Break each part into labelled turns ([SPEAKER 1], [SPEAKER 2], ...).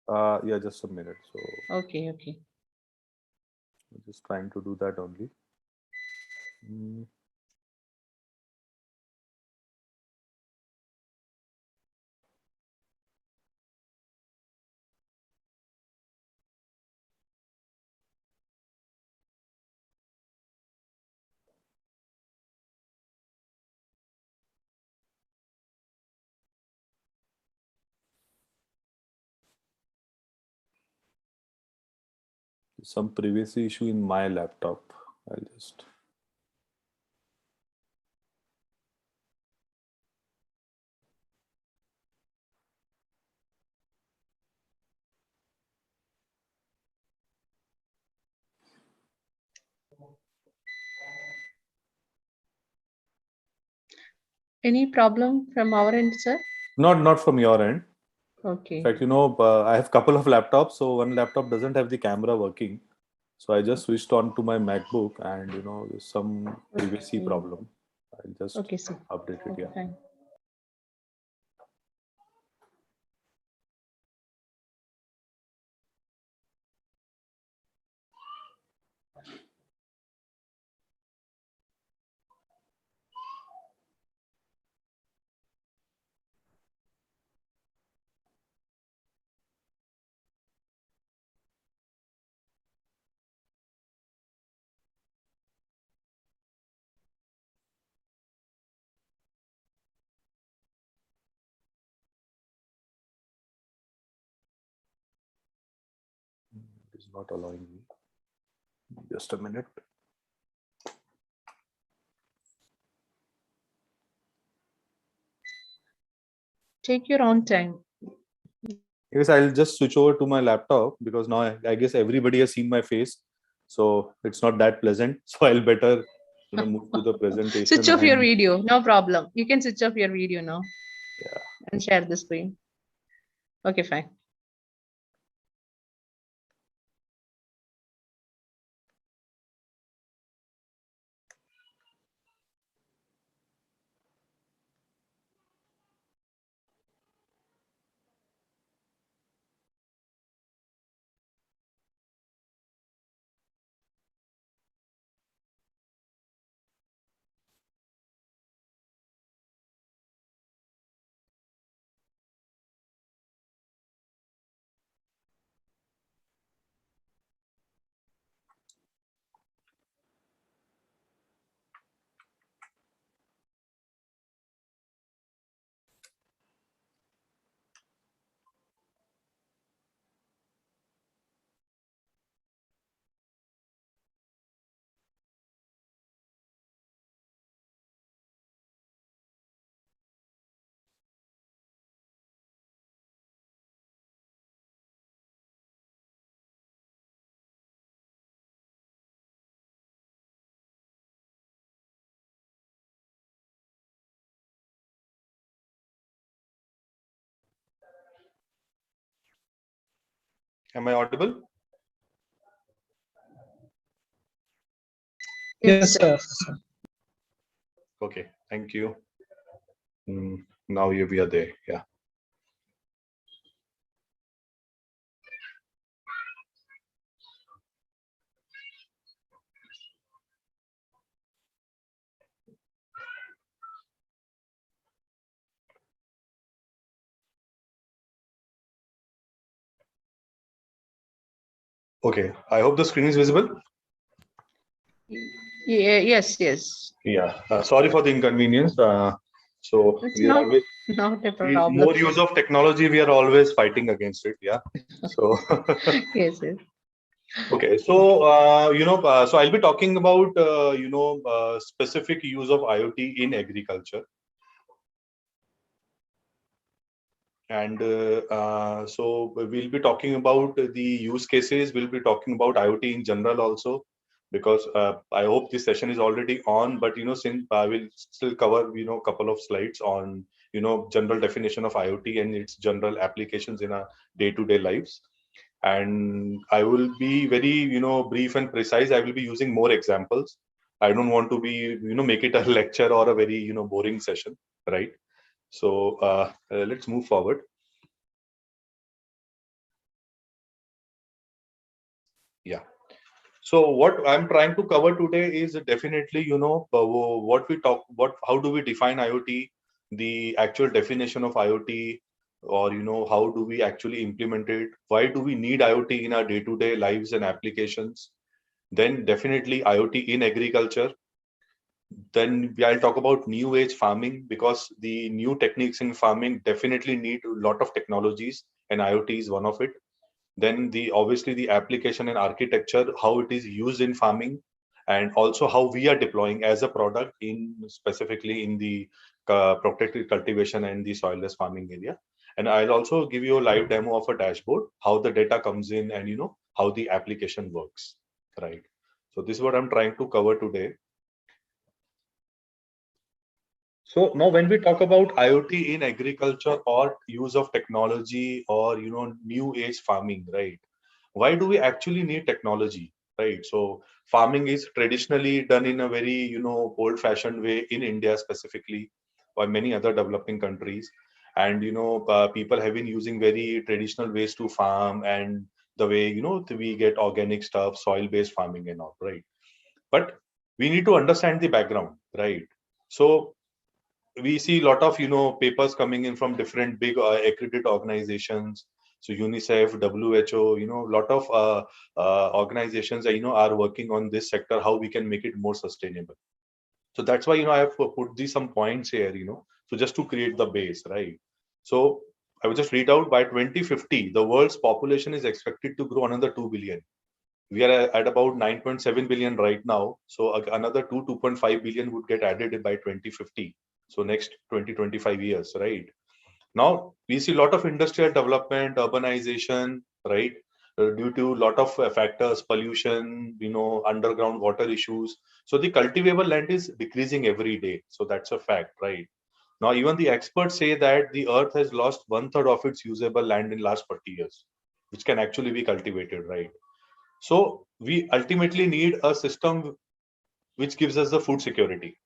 [SPEAKER 1] Yeah, just a minute. So
[SPEAKER 2] Okay.
[SPEAKER 1] I'm just trying to do that only. Some privacy issue in my laptop. I'll just.
[SPEAKER 2] Any problem from our end, sir?
[SPEAKER 1] Not from your end. In
[SPEAKER 2] Okay.
[SPEAKER 1] fact, I have a couple of laptops. So one laptop doesn't have the camera working. So I just switched on to my MacBook, and there's some privacy
[SPEAKER 2] Okay.
[SPEAKER 1] problem. I'll just
[SPEAKER 2] Okay, sir.
[SPEAKER 1] update it. Yeah.
[SPEAKER 2] Fine.
[SPEAKER 1] It is not allowing me. Just a minute.
[SPEAKER 2] Take your own time.
[SPEAKER 1] Yes, I'll just switch over to my laptop because now I guess everybody has seen my face, so it's not that pleasant. So I'll better move to the presentation.
[SPEAKER 2] Switch off your
[SPEAKER 1] and
[SPEAKER 2] video. No problem. You can switch off your video now
[SPEAKER 1] yeah.
[SPEAKER 2] and share the screen. Okay, fine.
[SPEAKER 1] Am I audible?
[SPEAKER 3] Yes, sir.
[SPEAKER 1] Okay, thank you. Now we are there. Yeah. Okay, I hope the screen is visible.
[SPEAKER 2] Yeah, yes.
[SPEAKER 1] Yeah, sorry for the inconvenience. So
[SPEAKER 2] It's
[SPEAKER 1] we are
[SPEAKER 2] not
[SPEAKER 1] always
[SPEAKER 2] not a problem.
[SPEAKER 1] more use of technology. We are always fighting against it. Yeah. So
[SPEAKER 2] Yes.
[SPEAKER 1] okay, so so I'll be talking about specific use of IoT in agriculture. And so we'll be talking about the use cases. We'll be talking about IoT in general also, because I hope this session is already on. But since I will still cover couple of slides on general definition of IoT and its general applications in our day-to-day lives. And I will be very brief and precise. I will be using more examples. I don't want to be make it a lecture or a very boring session, right? So let's move forward. Yeah. So what I'm trying to cover today is definitely, what we talk, how do we define IoT, the actual definition of IoT, or, how do we actually implement it? Why do we need IoT in our day-to-day lives and applications? Then definitely IoT in agriculture. Then I'll talk about new age farming, because the new techniques in farming definitely need a lot of technologies, and IoT is one of it. Then the obviously the application and architecture, how it is used in farming, and also how we are deploying as a product in specifically in the protected cultivation and the soilless farming area. And I'll also give you a live demo of a dashboard, how the data comes in, and how the application works, right? So this is what I'm trying to cover today. So now when we talk about IoT in agriculture or use of technology or new age farming, right? Why do we actually need technology, right? So farming is traditionally done in a very old fashioned way in India specifically, or many other developing countries. And people have been using very traditional ways to farm, and the way we get organic stuff, soil based farming and all, right? But we need to understand the background, right? So we see a lot of papers coming in from different big accredited organizations. So UNICEF, WHO, a lot of organizations are working on this sector, how we can make it more sustainable. So that's why I have put these some points here, so just to create the base, right? So I will just read out. By 2050 the world's population is expected to grow another 2 billion. We are at about 9.7 billion right now. So another 2.5 billion would get added by 2050. So next 20-25 years, right? Now we see a lot of industrial development, urbanization, right? Due to a lot of factors, pollution, underground water issues. So the cultivable land is decreasing every day. So that's a fact, right? Now even the experts say that the earth has lost one third of its usable land in last 40 years, which can actually be cultivated, right? So we ultimately need a system which gives us the food security,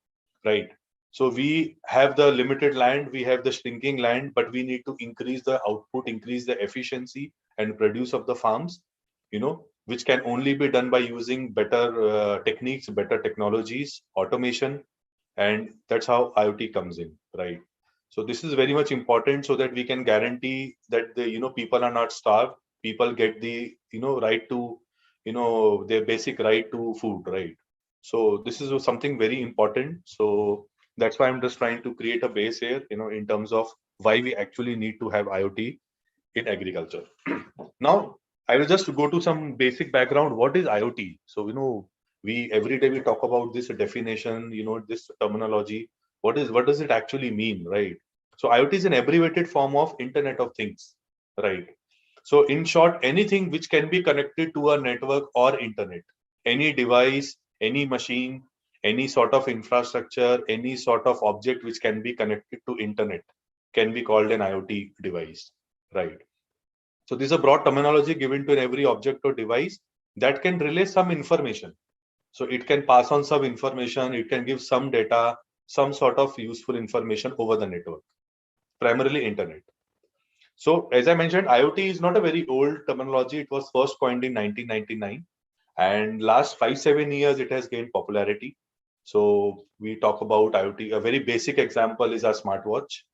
[SPEAKER 1] right? So we have the limited land, we have the shrinking land, but we need to increase the output, increase the efficiency and produce of the farms, which can only be done by using better techniques, better technologies, automation, and that's how IoT comes in, right? So this is very much important so that we can guarantee that the people are not starved, people get the right to their basic right to food, right? So this is something very important. So that's why I'm just trying to create a base here, in terms of why we actually need to have IoT in agriculture. Now, I will just go to some basic background. What is IoT? So, we every day we talk about this definition, this terminology. What does it actually mean, right? So, IoT is an abbreviated form of Internet of Things, right? So, in short, anything which can be connected to a network or internet, any device, any machine, any sort of infrastructure, any sort of object which can be connected to internet can be called an IoT device, right? So this is a broad terminology given to every object or device that can relay some information. So it can pass on some information, it can give some data, some sort of useful information over the network, primarily internet. So as I mentioned, IoT is not a very old terminology. It was first coined in 1999, and last 5-7 years it has gained popularity. So we talk about IoT. A very basic example is our smartwatch.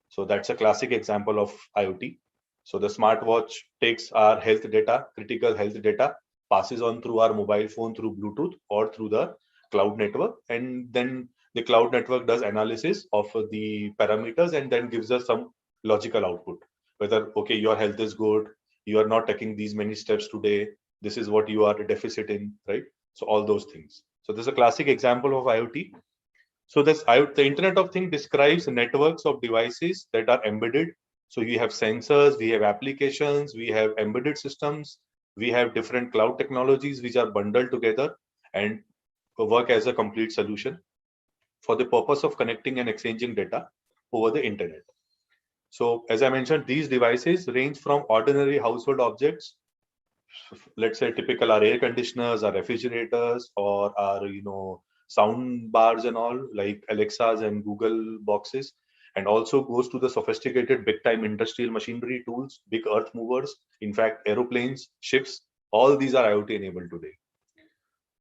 [SPEAKER 1] So that's a classic example of IoT. So the smartwatch takes our health data, critical health data, passes on through our mobile phone through Bluetooth or through the cloud network, and then the cloud network does analysis of the parameters and then gives us some logical output. Whether okay, your health is good, you are not taking these many steps today, this is what you are a deficit in, right? So all those things. So this is a classic example of IoT. So the Internet of Things describes networks of devices that are embedded. So you have sensors, we have applications, we have embedded systems, we have different cloud technologies which are bundled together and work as a complete solution for the purpose of connecting and exchanging data over the internet. So as I mentioned, these devices range from ordinary household objects, let's say typical our air conditioners, our refrigerators, or our sound bars and all like Alexas and Google boxes, and also goes to the sophisticated big time industrial machinery tools, big earth movers, in fact aeroplanes, ships, All these are IoT enabled today.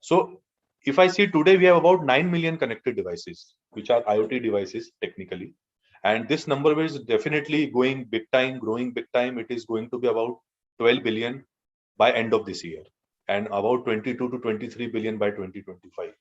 [SPEAKER 1] So if I see today, we have about 9 million connected devices, which are IoT devices technically. And this number is definitely going big time, growing big time. It is going to be about 12 billion by end of this year and about 22 to 23 billion by 2025.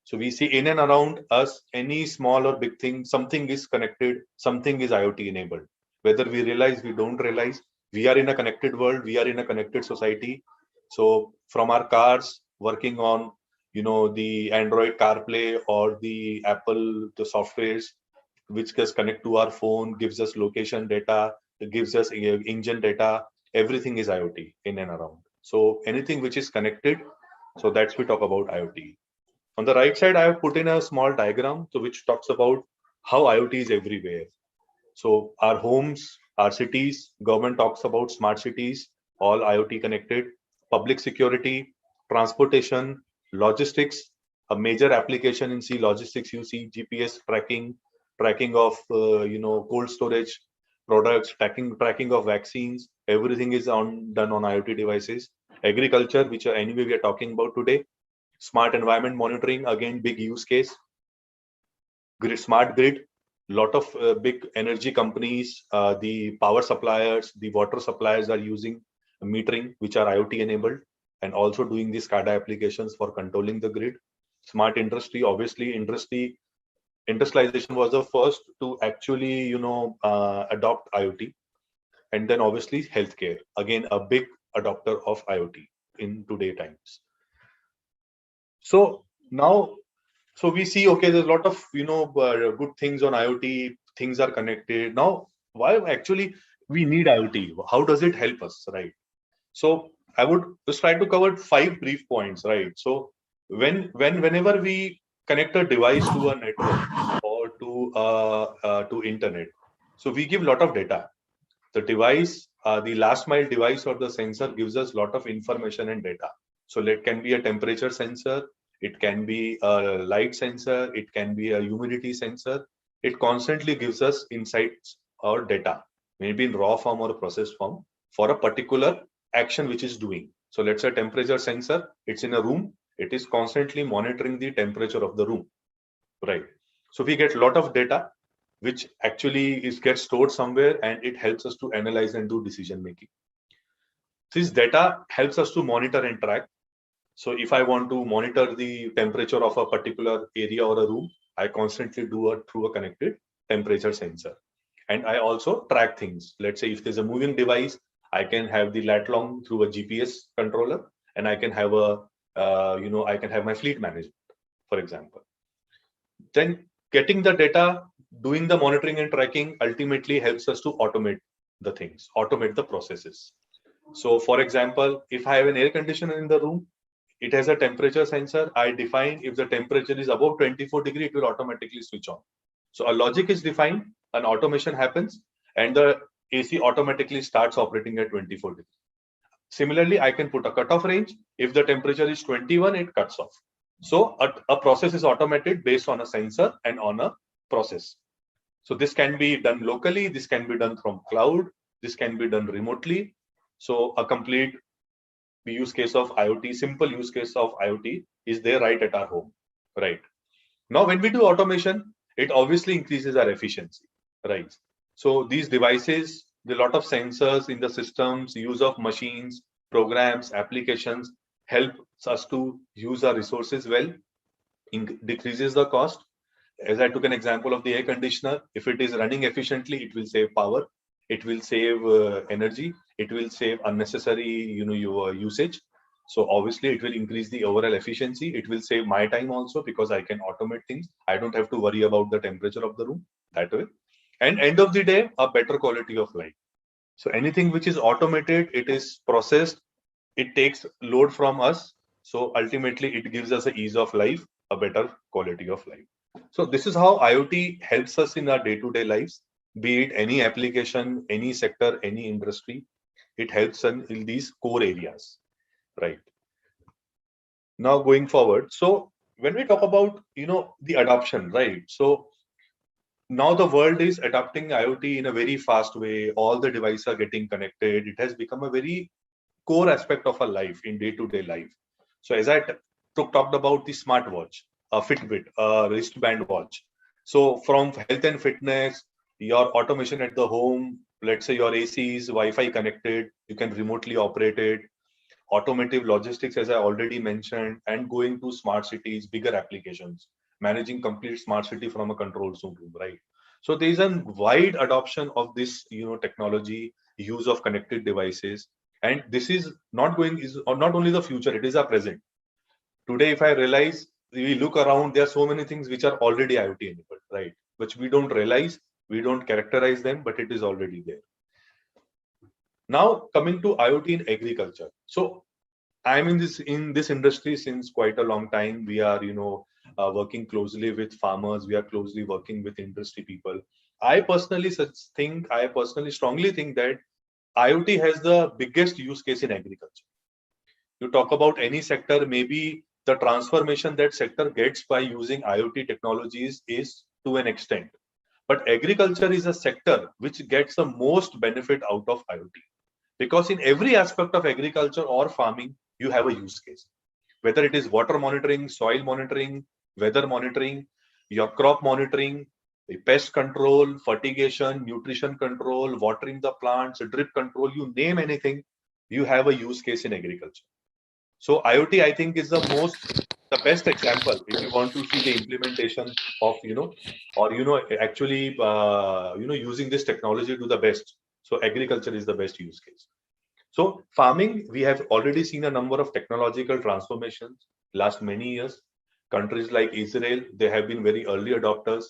[SPEAKER 1] So we see in and around us, any small or big thing, something is connected, something is IoT enabled. Whether we realize, we don't realize, we are in a connected world, we are in a connected society. So from our cars working on, the Android CarPlay or the Apple, the softwares, which just connect to our phone, gives us location data, it gives us engine data, everything is IoT in and around. So anything which is connected, so that's we talk about IoT. On the right side, I have put in a small diagram so which talks about how IoT is everywhere. So our homes, our cities, government talks about smart cities, all IoT connected, public security, transportation, logistics, a major application in logistics, you see GPS tracking of cold storage products, tracking of vaccines, everything is done on IoT devices. Agriculture, which anyway we are talking about today, smart environment monitoring, again big use case. Smart grid, lot of big energy companies, the power suppliers, the water suppliers are using metering, which are IoT enabled, and also doing these SCADA applications for controlling the grid. Smart industry, obviously industrialization was the first to actually adopt IoT. And then obviously healthcare, again a big adopter of IoT in today times. So now, so we see, okay, there's a lot of good things on IoT. Things are connected. Now, why actually we need IoT? How does it help us, right? So I would just try to cover 5 brief points, right? So whenever we connect a device to a network or to internet, so we give a lot of data. The device, the last mile device or the sensor gives us a lot of information and data. So it can be a temperature sensor, it can be a light sensor, it can be a humidity sensor. It constantly gives us insights or data, maybe in raw form or processed form, for a particular action which is doing. So let's say temperature sensor, it's in a room, it is constantly monitoring the temperature of the room, right? So we get a lot of data which actually gets stored somewhere, and it helps us to analyze and do decision making. This data helps us to monitor and track. So if I want to monitor the temperature of a particular area or a room, I constantly do it through a connected temperature sensor. And I also track things. Let's say if there's a moving device, I can have the lat long through a GPS controller, and I can have I can have my fleet management, for example. Then getting the data, doing the monitoring and tracking ultimately helps us to automate the things, automate the processes. So for example, if I have an air conditioner in the room, it has a temperature sensor. I define if the temperature is above 24 degree, it will automatically switch on. So a logic is defined, an automation happens, and the AC automatically starts operating at 24 degrees. Similarly, I can put a cutoff range. If the temperature is 21, it cuts off. So a process is automated based on a sensor and on a process. So this can be done locally, this can be done from cloud, this can be done remotely. So a complete use case of IoT, simple use case of IoT is there right at our home, right? Now, when we do automation, it obviously increases our efficiency, right? So these devices, the lot of sensors in the systems, use of machines, programs, applications helps us to use our resources well, decreases the cost. As I took an example of the air conditioner, if it is running efficiently, it will save power, it will save energy, it will save unnecessary, your usage. So obviously, it will increase the overall efficiency. It will save my time also because I can automate things. I don't have to worry about the temperature of the room that way. And end of the day, a better quality of life. So anything which is automated, it is processed, it takes load from us. So ultimately, it gives us a ease of life, a better quality of life. So this is how IoT helps us in our day-to-day lives, be it any application, any sector, any industry. It helps in these core areas, right? Now going forward, so when we talk about the adoption, right? So now the world is adopting IoT in a very fast way. All the devices are getting connected. It has become a very core aspect of our life in day-to-day life. So as I talked about the smartwatch, a Fitbit, a wristband watch. So from health and fitness, your automation at the home, let's say your AC is Wi-Fi connected, you can remotely operate it. Automotive logistics, as I already mentioned, and going to smart cities, bigger applications, managing complete smart city from a control room, right? So there is a wide adoption of this, technology, use of connected devices, and this is not only the future; it is our present. Today, if I realize, we look around, there are so many things which are already IoT enabled, right? Which we don't realize, we don't characterize them, but it is already there. Now, coming to IoT in agriculture. So I'm in this industry since quite a long time. We are, working closely with farmers. We are closely working with industry people. I personally strongly think that IoT has the biggest use case in agriculture. You talk about any sector, maybe the transformation that sector gets by using IoT technologies is to an extent. But agriculture is a sector which gets the most benefit out of IoT, because in every aspect of agriculture or farming, you have a use case. Whether it is water monitoring, soil monitoring, weather monitoring, your crop monitoring, pest control, fertigation, nutrition control, watering the plants, drip control, you name anything, you have a use case in agriculture. So IoT, I think, is the best example if you want to see the implementation of, or, actually, using this technology to the best. So agriculture is the best use case. So farming, we have already seen a number of technological transformations last many years. Countries like Israel, they have been very early adopters.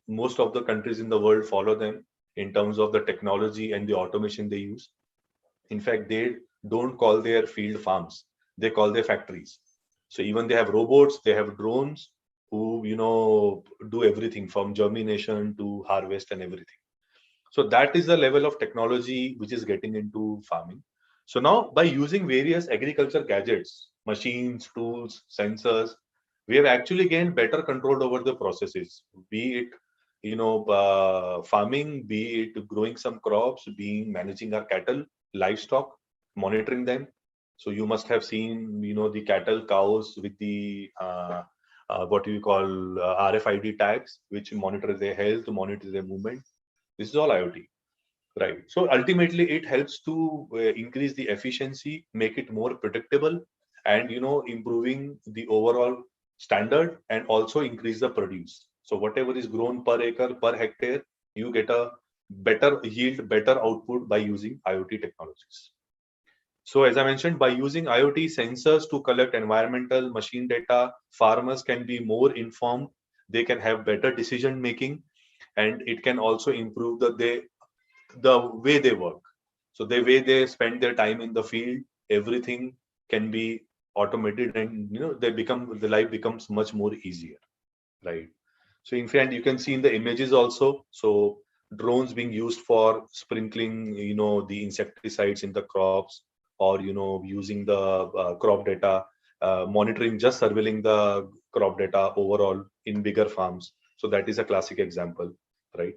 [SPEAKER 1] Most of the countries in the world follow them in terms of the technology and the automation they use. In fact, they don't call their field farms, they call their factories. So even they have robots, they have drones who, do everything from germination to harvest and everything. So that is the level of technology which is getting into farming. So now, by using various agriculture gadgets, machines, tools, sensors, we have actually gained better control over the processes, be it, farming, be it growing some crops, being managing our cattle, livestock, monitoring them. So you must have seen, the cattle, cows with the what you call RFID tags, which monitor their health, monitor their movement. This is all IoT. Right. So ultimately, it helps to increase the efficiency, make it more predictable, and, improving the overall standard, and also increase the produce. So whatever is grown per acre, per hectare, you get a better yield, better output by using IoT technologies. So as I mentioned, by using IoT sensors to collect environmental machine data, farmers can be more informed. They can have better decision making, and it can also improve the way they work. So the way they spend their time in the field, everything can be automated, and, the life becomes much more easier, right? So in fact, you can see in the images also. So drones being used for sprinkling, the insecticides in the crops, or, using the crop data, monitoring, just surveilling the crop data overall in bigger farms. So that is a classic example, right?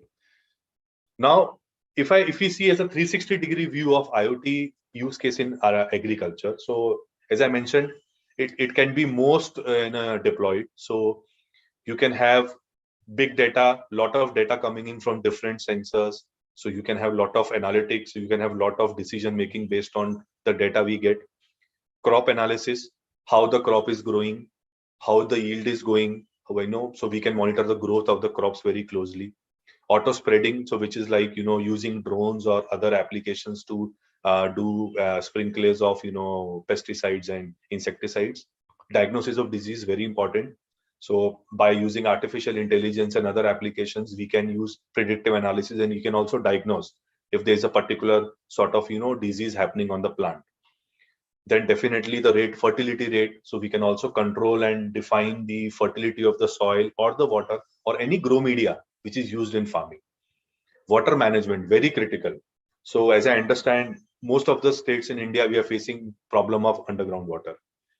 [SPEAKER 1] Now, if we see as a 360-degree view of IoT use case in our agriculture, so as I mentioned, it can be most deployed. So you can have big data, lot of data coming in from different sensors. So you can have lot of analytics, you can have lot of decision making based on the data we get. Crop analysis, how the crop is growing, how the yield is going, so we can monitor the growth of the crops very closely. Auto spreading, so which is like, using drones or other applications to do sprinklers of, pesticides and insecticides. Diagnosis of disease, very important. So by using artificial intelligence and other applications, we can use predictive analysis, and you can also diagnose if there's a particular sort of, disease happening on the plant. Then definitely the fertility rate. So we can also control and define the fertility of the soil or the water or any grow media which is used in farming. Water management, very critical. So as I understand, most of the states in India, we are facing problem of underground water,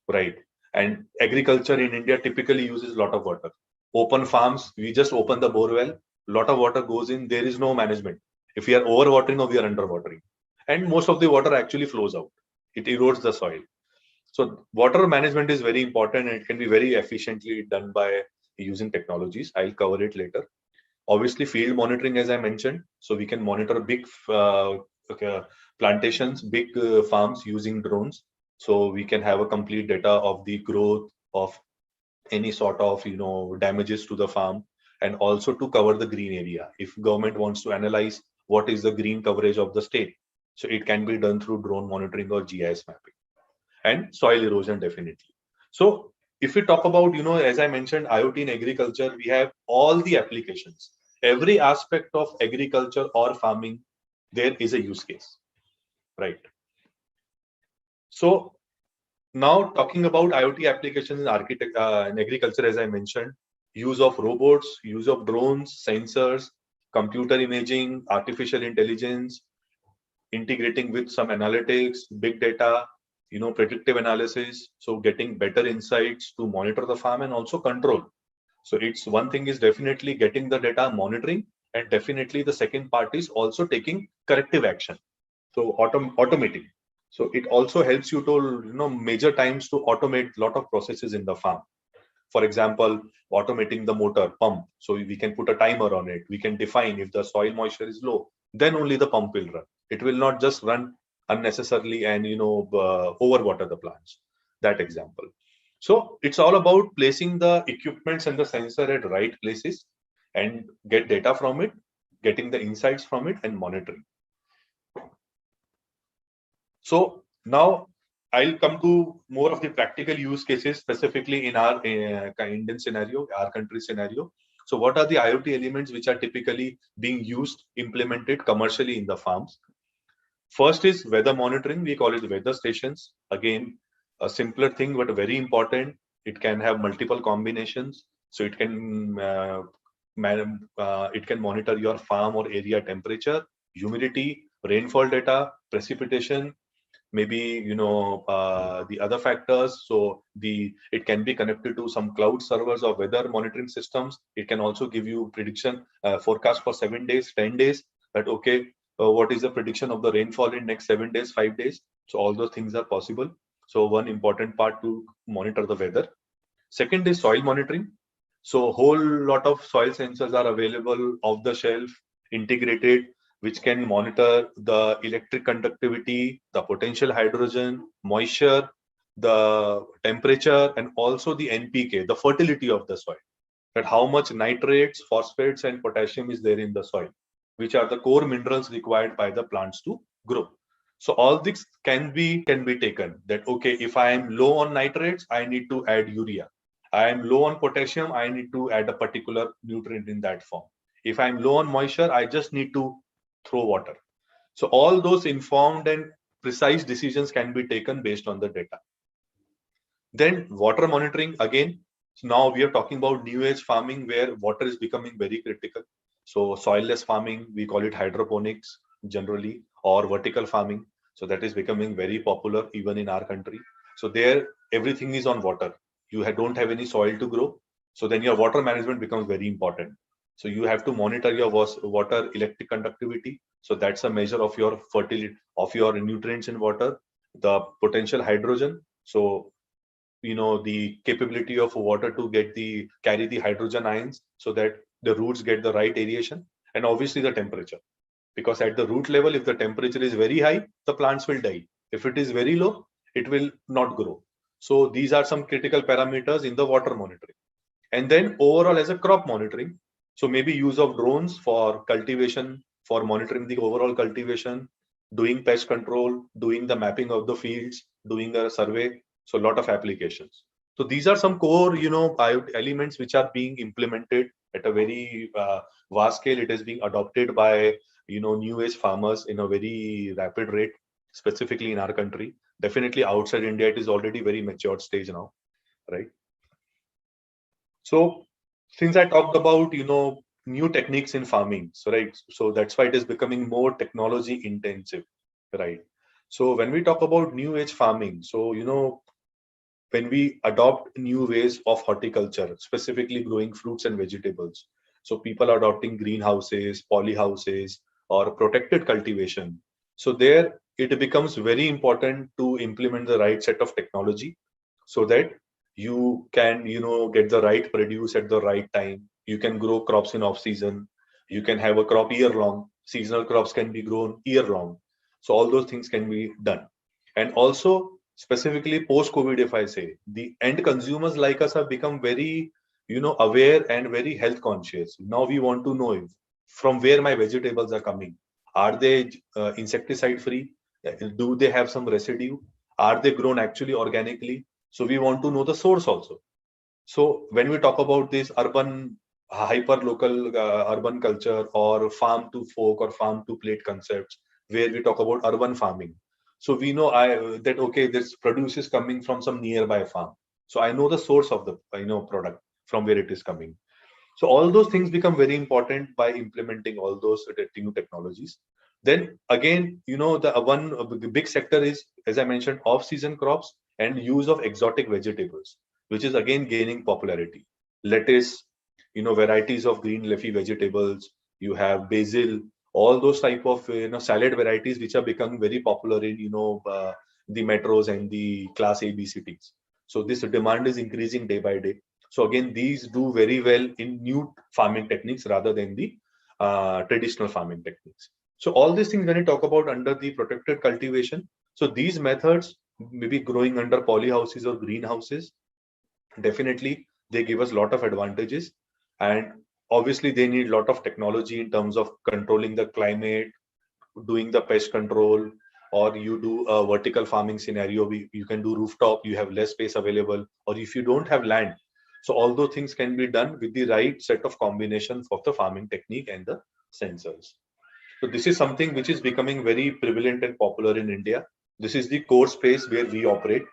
[SPEAKER 1] right? And agriculture in India typically uses a lot of water. Open farms, we just open the bore well, lot of water goes in, there is no management. If we are overwatering or we are underwatering, and most of the water actually flows out. it erodes the soil. So water management is very important, and it can be very efficiently done by using technologies. I'll cover it later. Obviously, field monitoring, as I mentioned, so we can monitor big okay, plantations, big farms using drones. So we can have a complete data of the growth of any sort of damages to the farm, and also to cover the green area. If government wants to analyze what is the green coverage of the state, so it can be done through drone monitoring or GIS mapping. And soil erosion, definitely. So if we talk about, as I mentioned, IoT in agriculture, we have all the applications. Every aspect of agriculture or farming, there is a use case, right? So now talking about IoT applications in agriculture, as I mentioned, use of robots, use of drones, sensors, computer imaging, artificial intelligence, integrating with some analytics, big data, predictive analysis. So getting better insights to monitor the farm and also control. So it's one thing is definitely getting the data, monitoring, and definitely the second part is also taking corrective action. So automating. So it also helps you to major times to automate a lot of processes in the farm. For example, automating the motor pump. So we can put a timer on it. We can define if the soil moisture is low, then only the pump will run. It will not just run unnecessarily and overwater the plants. That example. So it's all about placing the equipments and the sensor at right places and get data from it, getting the insights from it, and monitoring. So now I'll come to more of the practical use cases, specifically in our Indian scenario, our country scenario. So what are the IoT elements which are typically being used, implemented commercially in the farms? First is weather monitoring. We call it weather stations. Again, a simpler thing, but very important. It can have multiple combinations. So it can monitor your farm or area temperature, humidity, rainfall data, precipitation, maybe the other factors. So it can be connected to some cloud servers or weather monitoring systems. It can also give you prediction forecast for 7 days, 10 days, that okay, what is the prediction of the rainfall in next 7 days, 5 days. So all those things are possible. So one important part to monitor the weather. Second is soil monitoring. So whole lot of soil sensors are available off the shelf, integrated, which can monitor the electric conductivity, the potential hydrogen, moisture, the temperature, and also the NPK, the fertility of the soil. That how much nitrates, phosphates, and potassium is there in the soil, which are the core minerals required by the plants to grow. So all this can be taken. That okay, if I am low on nitrates, I need to add urea. I am low on potassium, I need to add a particular nutrient in that form. If I'm low on moisture, I just need to throw water. So all those informed and precise decisions can be taken based on the data. Then water monitoring again. So now we are talking about new age farming where water is becoming very critical. So soilless farming, we call it hydroponics generally, or vertical farming. So that is becoming very popular even in our country. So there everything is on water. You don't have any soil to grow. So then your water management becomes very important. So you have to monitor your water electric conductivity. So that's a measure of your fertility, of your nutrients in water, the potential hydrogen. So the capability of water to carry the hydrogen ions so that the roots get the right aeration, and obviously the temperature, because at the root level, if the temperature is very high, the plants will die. If it is very low, it will not grow. So these are some critical parameters in the water monitoring. And then overall as a crop monitoring, so maybe use of drones for cultivation, for monitoring the overall cultivation, doing pest control, doing the mapping of the fields, doing a survey. So a lot of applications. So these are some core, IoT elements which are being implemented at a very vast scale. It is being adopted by, new age farmers in a very rapid rate, specifically in our country. Definitely outside India, it is already very matured stage now, right? So since I talked about, new techniques in farming, so right, so that's why it is becoming more technology intensive, right? So when we talk about new age farming, so, when we adopt new ways of horticulture, specifically growing fruits and vegetables, so people are adopting greenhouses, polyhouses, or protected cultivation. So there it becomes very important to implement the right set of technology so that you can get the right produce at the right time. You can grow crops in off season. You can have a crop year long. Seasonal crops can be grown year long. So all those things can be done. And also specifically post COVID, if I say, the end consumers like us have become very aware and very health conscious. Now we want to know from where my vegetables are coming. Are they insecticide free? Do they have some residue? Are they grown actually organically? So we want to know the source also. So when we talk about this urban hyper local urban culture or farm to fork or farm to plate concepts, where we talk about urban farming, so we know that okay, this produce is coming from some nearby farm. So I know the source of the product from where it is coming. So all those things become very important by implementing all those new technologies. Then again, the one big sector is, as I mentioned, off-season crops and use of exotic vegetables, which is again gaining popularity. Lettuce, varieties of green leafy vegetables. You have basil, all those type of salad varieties which are becoming very popular in the metros and the class A B cities. So this demand is increasing day by day. So again, these do very well in new farming techniques rather than the traditional farming techniques. So all these things when you talk about under the protected cultivation, so these methods, maybe growing under polyhouses or greenhouses, definitely they give us a lot of advantages. And obviously they need a lot of technology in terms of controlling the climate, doing the pest control, or you do a vertical farming scenario, you can do rooftop, you have less space available, or if you don't have land. So all those things can be done with the right set of combinations of the farming technique and the sensors. So this is something which is becoming very prevalent and popular in India. This is the core space where we operate,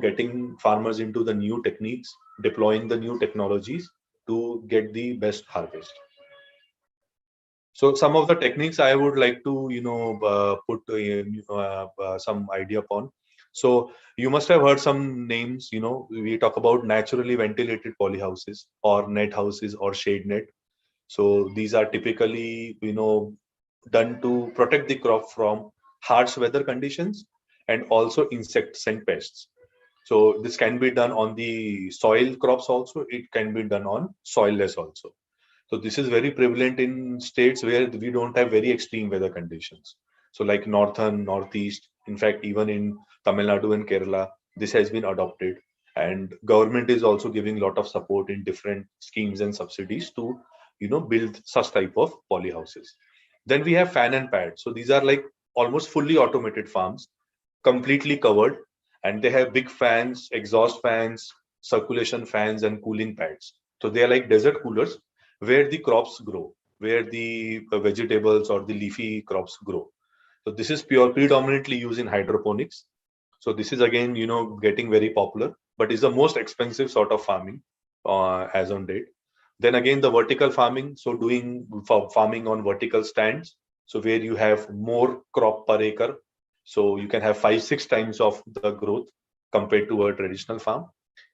[SPEAKER 1] getting farmers into the new techniques, deploying the new technologies to get the best harvest. So some of the techniques I would like to, put some idea upon. So you must have heard some names. We talk about naturally ventilated polyhouses or net houses or shade net. So these are typically, done to protect the crop from harsh weather conditions and also insects and pests. So this can be done on the soil crops also. It can be done on soilless also. So this is very prevalent in states where we don't have very extreme weather conditions. So like northern, northeast, in fact, even in Tamil Nadu and Kerala, this has been adopted. And government is also giving a lot of support in different schemes and subsidies to, build such type of polyhouses. Then we have fan and pad. So these are like almost fully automated farms, completely covered, and they have big fans, exhaust fans, circulation fans, and cooling pads. So they are like desert coolers where the crops grow, where the vegetables or the leafy crops grow. So this is predominantly used in hydroponics. So this is again, getting very popular, but is the most expensive sort of farming as on date. Then again, the vertical farming. So doing farming on vertical stands. So where you have more crop per acre. So you can have 5-6 times of the growth compared to a traditional farm.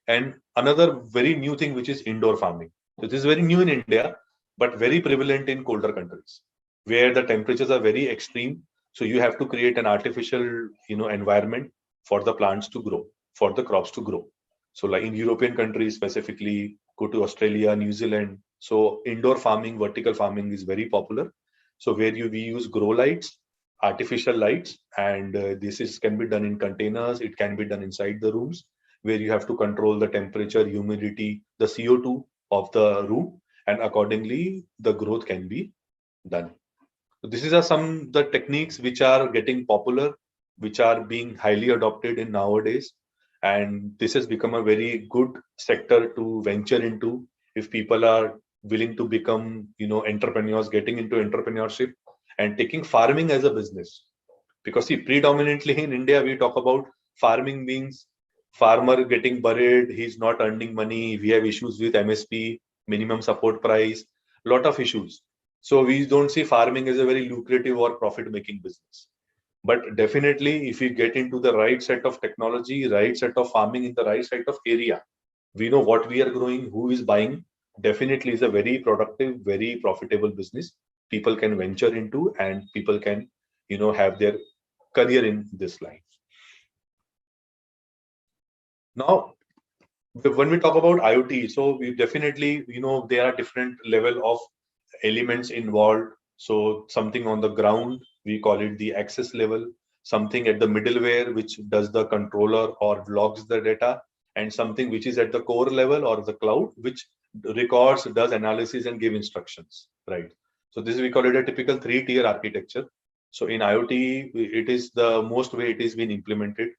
[SPEAKER 1] And another very new thing, which is indoor farming. So this is very new in India, but very prevalent in colder countries where the temperatures are very extreme. So you have to create an artificial, environment for the plants to grow, for the crops to grow. So like in European countries specifically, go to Australia, New Zealand. So indoor farming, vertical farming is very popular. So where we use grow lights, artificial lights, and this is can be done in containers. It can be done inside the rooms where you have to control the temperature, humidity, the CO2 of the room, and accordingly the growth can be done. So this is some the techniques which are getting popular, which are being highly adopted in nowadays, and this has become a very good sector to venture into if people are willing to become, entrepreneurs, getting into entrepreneurship and taking farming as a business. Because see, predominantly in India, we talk about farming means farmer getting buried, he's not earning money, we have issues with MSP, minimum support price, lot of issues. So we don't see farming as a very lucrative or profit-making business. But definitely, if we get into the right set of technology, right set of farming in the right set of area, we know what we are growing, who is buying, definitely is a very productive, very profitable business people can venture into, and people can, have their career in this line. Now, when we talk about IoT, so we definitely, there are different level of elements involved. So something on the ground, we call it the access level, something at the middleware, which does the controller or logs the data, and something which is at the core level or the cloud, which records, does analysis and give instructions, right? So this we call it a typical 3-tier architecture. So in IoT, it is the most way it is being implemented.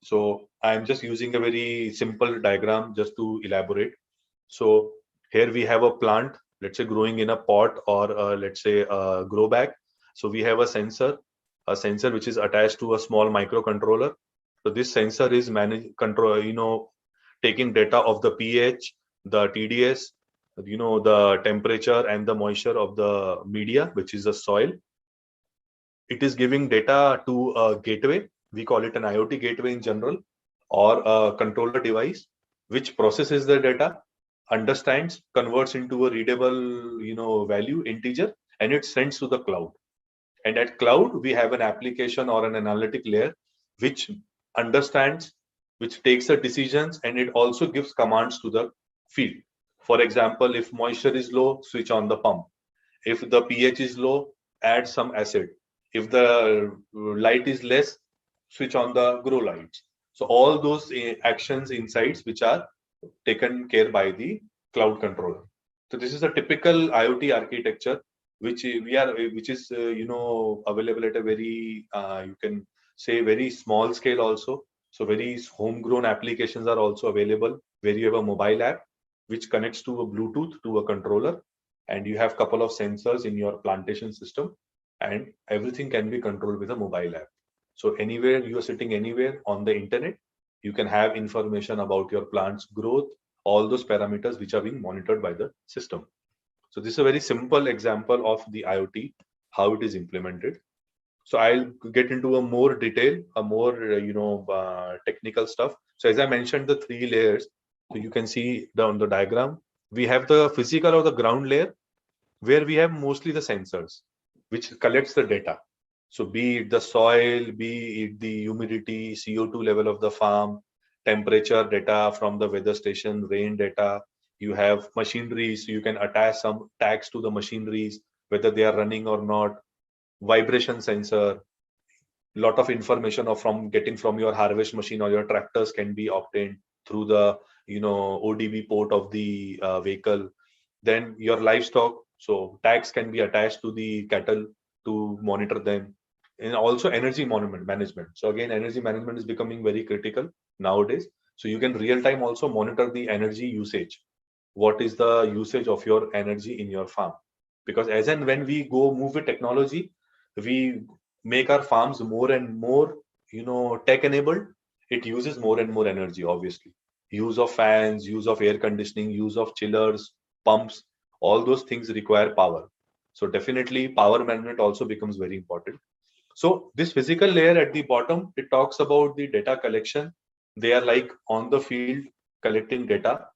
[SPEAKER 1] So I'm just using a very simple diagram just to elaborate. So here we have a plant, let's say growing in a pot or let's say a grow bag. So we have a sensor which is attached to a small microcontroller. So this sensor is taking data of the pH, the TDS, the temperature and the moisture of the media, which is the soil. It is giving data to a gateway. We call it an IoT gateway in general, or a controller device, which processes the data, understands, converts into a readable, value, integer, and it sends to the cloud. And at cloud, we have an application or an analytic layer, which understands, which takes the decisions, and it also gives commands to the field. For example, if moisture is low, switch on the pump. If the pH is low, add some acid. If the light is less, switch on the grow lights. So all those actions, insights, which are taken care by the cloud controller. So this is a typical IoT architecture, which is available at a very you can say very small scale also. So very homegrown applications are also available where you have a mobile app which connects to a Bluetooth to a controller, and you have couple of sensors in your plantation system, and everything can be controlled with a mobile app. So anywhere you are sitting, anywhere on the internet, you can have information about your plant's growth, all those parameters which are being monitored by the system. So this is a very simple example of the IoT, how it is implemented. So I'll get into a more detail, a more technical stuff. So as I mentioned, the 3 layers. So you can see down the diagram, we have the physical or the ground layer, where we have mostly the sensors, which collects the data. So be it the soil, be it the humidity, CO2 level of the farm, temperature data from the weather station, rain data. You have machineries, so you can attach some tags to the machineries, whether they are running or not. Vibration sensor, lot of information from getting from your harvest machine or your tractors can be obtained through the ODB port of the vehicle. Then your livestock, so tags can be attached to the cattle to monitor them. And also energy management. So again, energy management is becoming very critical nowadays. So you can real time also monitor the energy usage. What is the usage of your energy in your farm? Because as and when we go move with technology, we make our farms more and more tech enabled. It uses more and more energy, obviously. Use of fans, use of air conditioning, use of chillers, pumps, all those things require power. So definitely power management also becomes very important. So this physical layer at the bottom, it talks about the data collection. They are like on the field collecting data.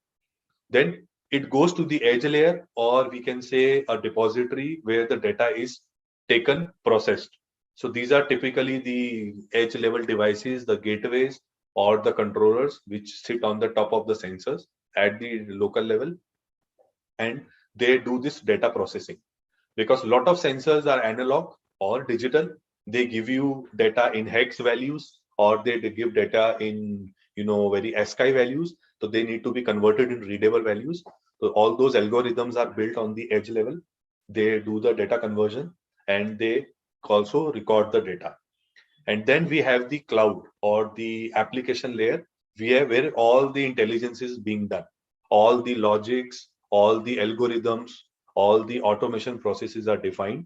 [SPEAKER 1] Then it goes to the edge layer, or we can say a depository where the data is taken, processed. So these are typically the edge level devices, the gateways or the controllers, which sit on the top of the sensors at the local level, and they do this data processing. Because a lot of sensors are analog or digital. They give you data in hex values, or they give data in very ASCII values. So they need to be converted in readable values. So all those algorithms are built on the edge level. They do the data conversion, and they also record the data. And then we have the cloud or the application layer, where all the intelligence is being done. All the logics, all the algorithms, all the automation processes are defined.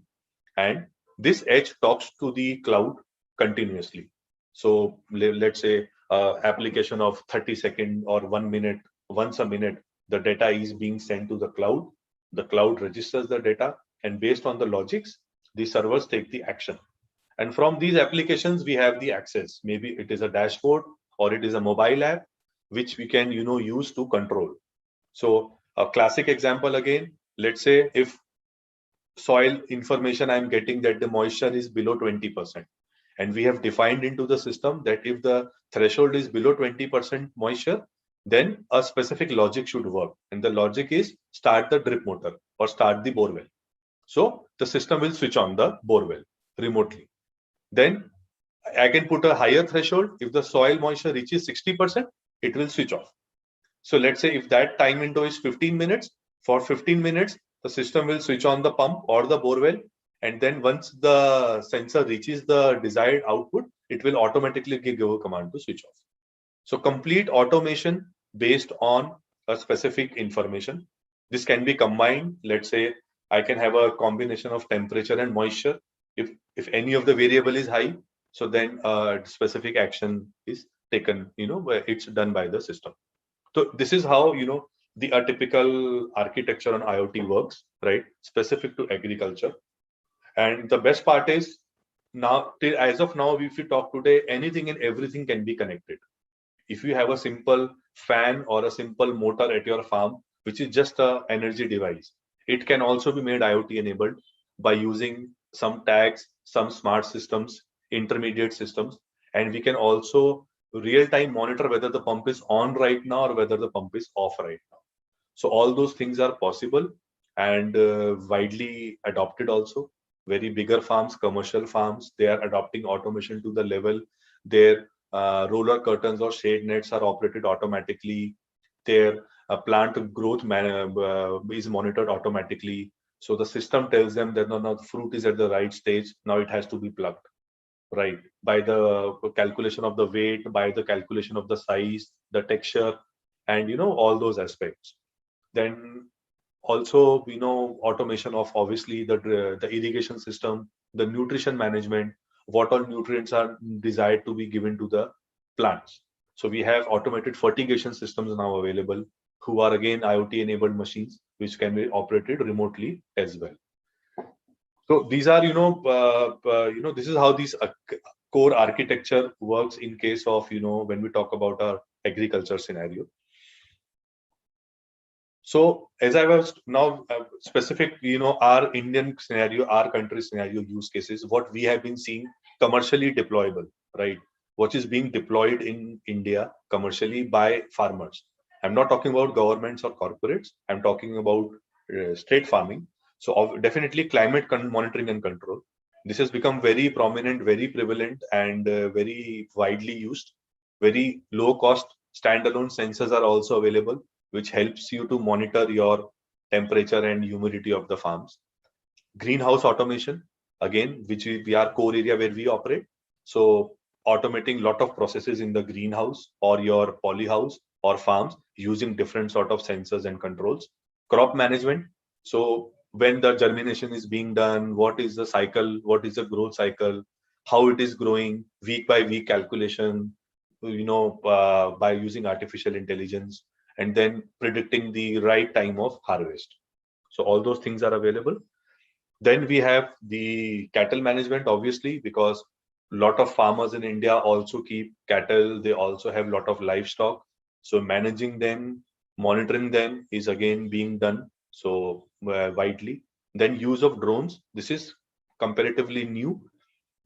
[SPEAKER 1] And this edge talks to the cloud continuously. So let's say application of 30 seconds or 1 minute, once a minute, the data is being sent to the cloud. The cloud registers the data, and based on the logics, the servers take the action. And from these applications, we have the access. Maybe it is a dashboard or it is a mobile app, which we can use to control. So a classic example again, let's say if soil information I'm getting that the moisture is below 20%, And we have defined into the system that if the threshold is below 20% moisture, then a specific logic should work. And the logic is start the drip motor or start the bore well. So the system will switch on the bore well remotely. Then I can put a higher threshold. If the soil moisture reaches 60%, it will switch off. So let's say if that time window is 15 minutes, for 15 minutes, the system will switch on the pump or the bore well. And then once the sensor reaches the desired output, it will automatically give a command to switch off. So complete automation based on a specific information. This can be combined. Let's say I can have a combination of temperature and moisture. If any of the variable is high, so then specific action is taken, where it's done by the system. So this is how, the typical architecture on IoT works, right? Specific to agriculture. And the best part is now, as of now, if you talk today, anything and everything can be connected. If you have a simple fan or a simple motor at your farm, which is just an energy device, it can also be made IoT enabled by using some tags, some smart systems, intermediate systems, and we can also real-time monitor whether the pump is on right now or whether the pump is off right now. So all those things are possible and widely adopted also. Very bigger farms, commercial farms, they are adopting automation to the level their roller curtains or shade nets are operated automatically. Their plant growth is monitored automatically. So the system tells them that no, the fruit is at the right stage. Now it has to be plucked, right? By the calculation of the weight, by the calculation of the size, the texture, and all those aspects. Then also, automation of obviously the irrigation system, the nutrition management, what all nutrients are desired to be given to the plants. So we have automated fertigation systems now available, who are again IoT enabled machines, which can be operated remotely as well. So these are, this is how this core architecture works in case of, when we talk about our agriculture scenario. So as I was now specific, our Indian scenario, our country scenario use cases, what we have been seeing commercially deployable, right? What is being deployed in India commercially by farmers. I'm not talking about governments or corporates. I'm talking about straight farming. So definitely climate monitoring and control. This has become very prominent, very prevalent, and very widely used. Very low cost standalone sensors are also available, which helps you to monitor your temperature and humidity of the farms. Greenhouse automation, again, which we are core area where we operate. So automating lot of processes in the greenhouse or your polyhouse or farms using different sort of sensors and controls. Crop management. So when the germination is being done, what is the cycle, what is the growth cycle, how it is growing, week by week calculation, by using artificial intelligence, and then predicting the right time of harvest. So all those things are available. Then we have the cattle management, obviously, because a lot of farmers in India also keep cattle. They also have a lot of livestock. So managing them, monitoring them is again being done so widely. Then use of drones. This is comparatively new,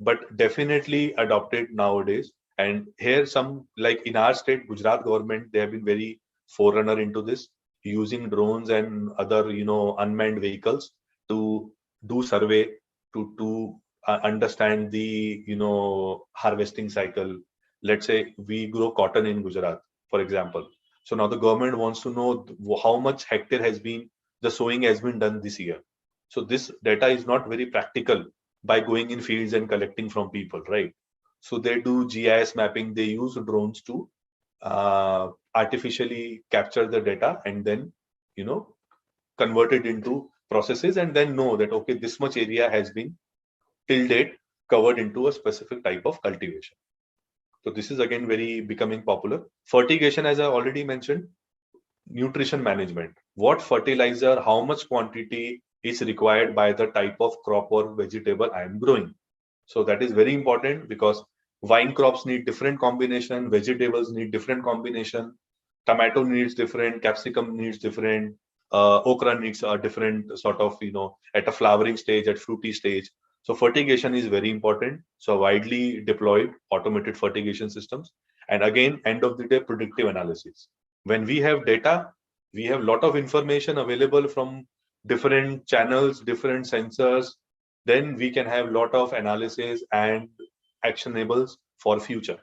[SPEAKER 1] but definitely adopted nowadays. And here some, like in our state, Gujarat government, they have been very forerunner into this, using drones and other, unmanned vehicles to do survey, to understand the, harvesting cycle. Let's say we grow cotton in Gujarat, for example. So now the government wants to know how much hectare has been, the sowing has been done this year. So this data is not very practical by going in fields and collecting from people, right? So they do GIS mapping. They use drones to artificially capture the data and then, convert it into processes and then know that, okay, this much area has been till date covered into a specific type of cultivation. So this is again very becoming popular. Fertigation, as I already mentioned, nutrition management. What fertilizer, how much quantity is required by the type of crop or vegetable I am growing. So that is very important because vine crops need different combination, vegetables need different combination, tomato needs different, capsicum needs different, okra needs a different sort of, at a flowering stage, at fruity stage. So fertigation is very important. So widely deployed automated fertigation systems. And again, end of the day, predictive analysis. When we have data, we have a lot of information available from different channels, different sensors. Then we can have a lot of analysis and actionables for future.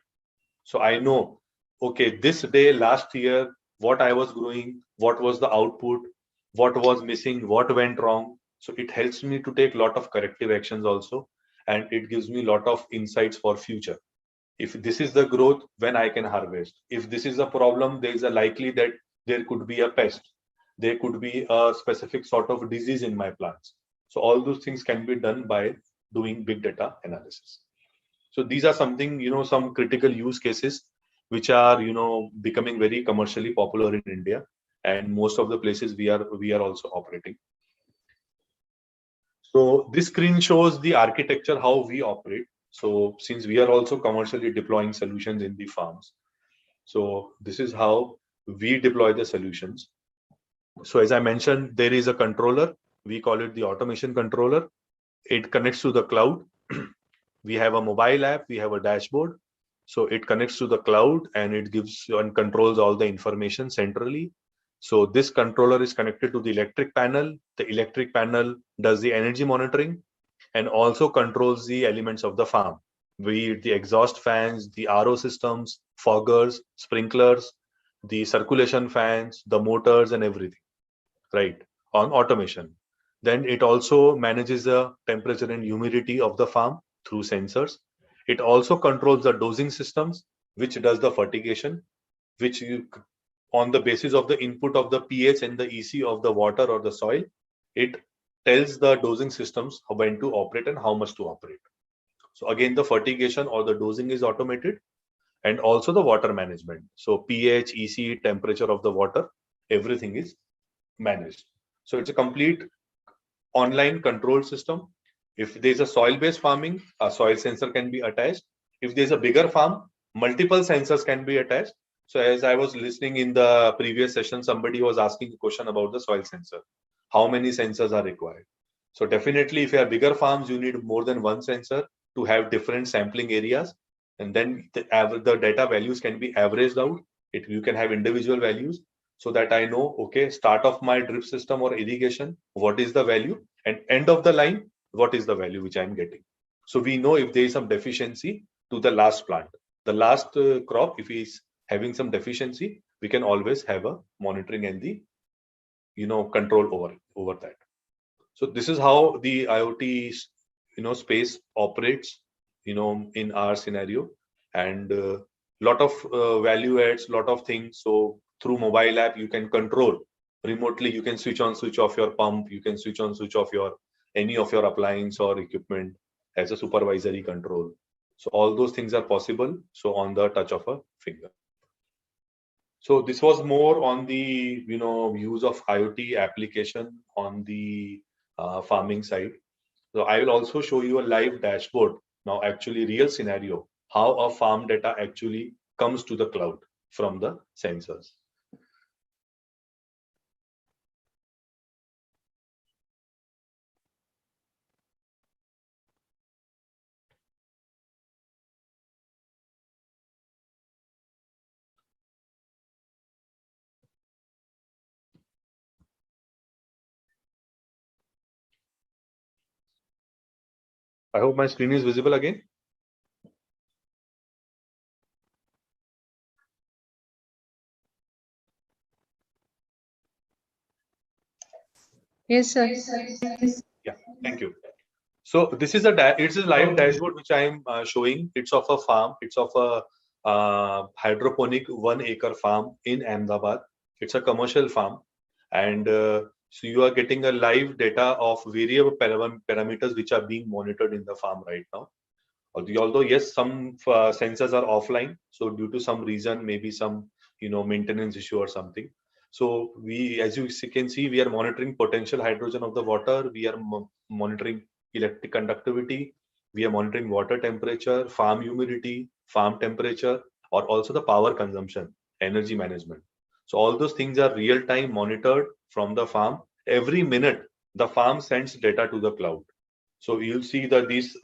[SPEAKER 1] So I know, okay, this day last year, what I was growing, what was the output, what was missing, what went wrong. So it helps me to take a lot of corrective actions also, and it gives me a lot of insights for future. If this is the growth, when I can harvest. If this is a problem, there is a likely that there could be a pest. There could be a specific sort of disease in my plants. So all those things can be done by doing big data analysis. So these are something, some critical use cases which are, becoming very commercially popular in India, and most of the places we are also operating. So this screen shows the architecture, how we operate. So since we are also commercially deploying solutions in the farms, so this is how we deploy the solutions. So as I mentioned, there is a controller. We call it the automation controller. It connects to the cloud. We have a mobile app, we have a dashboard. So it connects to the cloud and it gives and controls all the information centrally. So this controller is connected to the electric panel. The electric panel does the energy monitoring and also controls the elements of the farm, be it the exhaust fans, the RO systems, foggers, sprinklers, the circulation fans, the motors and everything, right, on automation. Then it also manages the temperature and humidity of the farm through sensors. It also controls the dosing systems, which does the fertigation, which on the basis of the input of the pH and the EC of the water or the soil, it tells the dosing systems when to operate and how much to operate. So again, the fertigation or the dosing is automated, and also the water management. So pH, EC, temperature of the water, everything is managed. So it's a complete online control system. If there's a soil-based farming, a soil sensor can be attached. If there's a bigger farm, multiple sensors can be attached. So as I was listening in the previous session, somebody was asking a question about the soil sensor. How many sensors are required? So definitely, if you have bigger farms, you need more than one sensor to have different sampling areas. And then the data values can be averaged out. You can have individual values so that I know, okay, start of my drip system or irrigation, what is the value, and end of the line, what is the value which I'm getting. So we know if there is some deficiency to the last plant, the last crop, if is having some deficiency, we can always have a monitoring and the control over that. So this is how the IoT space operates in our scenario, and lot of value adds, lot of things. So through mobile app you can control remotely. You can switch on, switch off your pump. You can switch on, switch off your any of your appliance or equipment as a supervisory control. So all those things are possible, so on the touch of a finger. So this was more on the use of IoT application on the farming side. So I will also show you a live dashboard now, actually real scenario, how a farm data actually comes to the cloud from the sensors. I hope my screen is visible again.
[SPEAKER 2] Yes, sir.
[SPEAKER 1] Yeah, thank you. So this is it's a live dashboard which I am showing. It's of a farm. It's of a hydroponic 1 acre farm in Ahmedabad. It's a commercial farm, and so you are getting a live data of variable parameters which are being monitored in the farm right now. Although yes, some sensors are offline, so due to some reason, maybe some maintenance issue or something. So we, as you can see, we are monitoring potential hydrogen of the water. We are monitoring electric conductivity. We are monitoring water temperature, farm humidity, farm temperature, or also the power consumption, energy management. So all those things are real time monitored from the farm. Every minute, the farm sends data to the cloud. So you'll see that these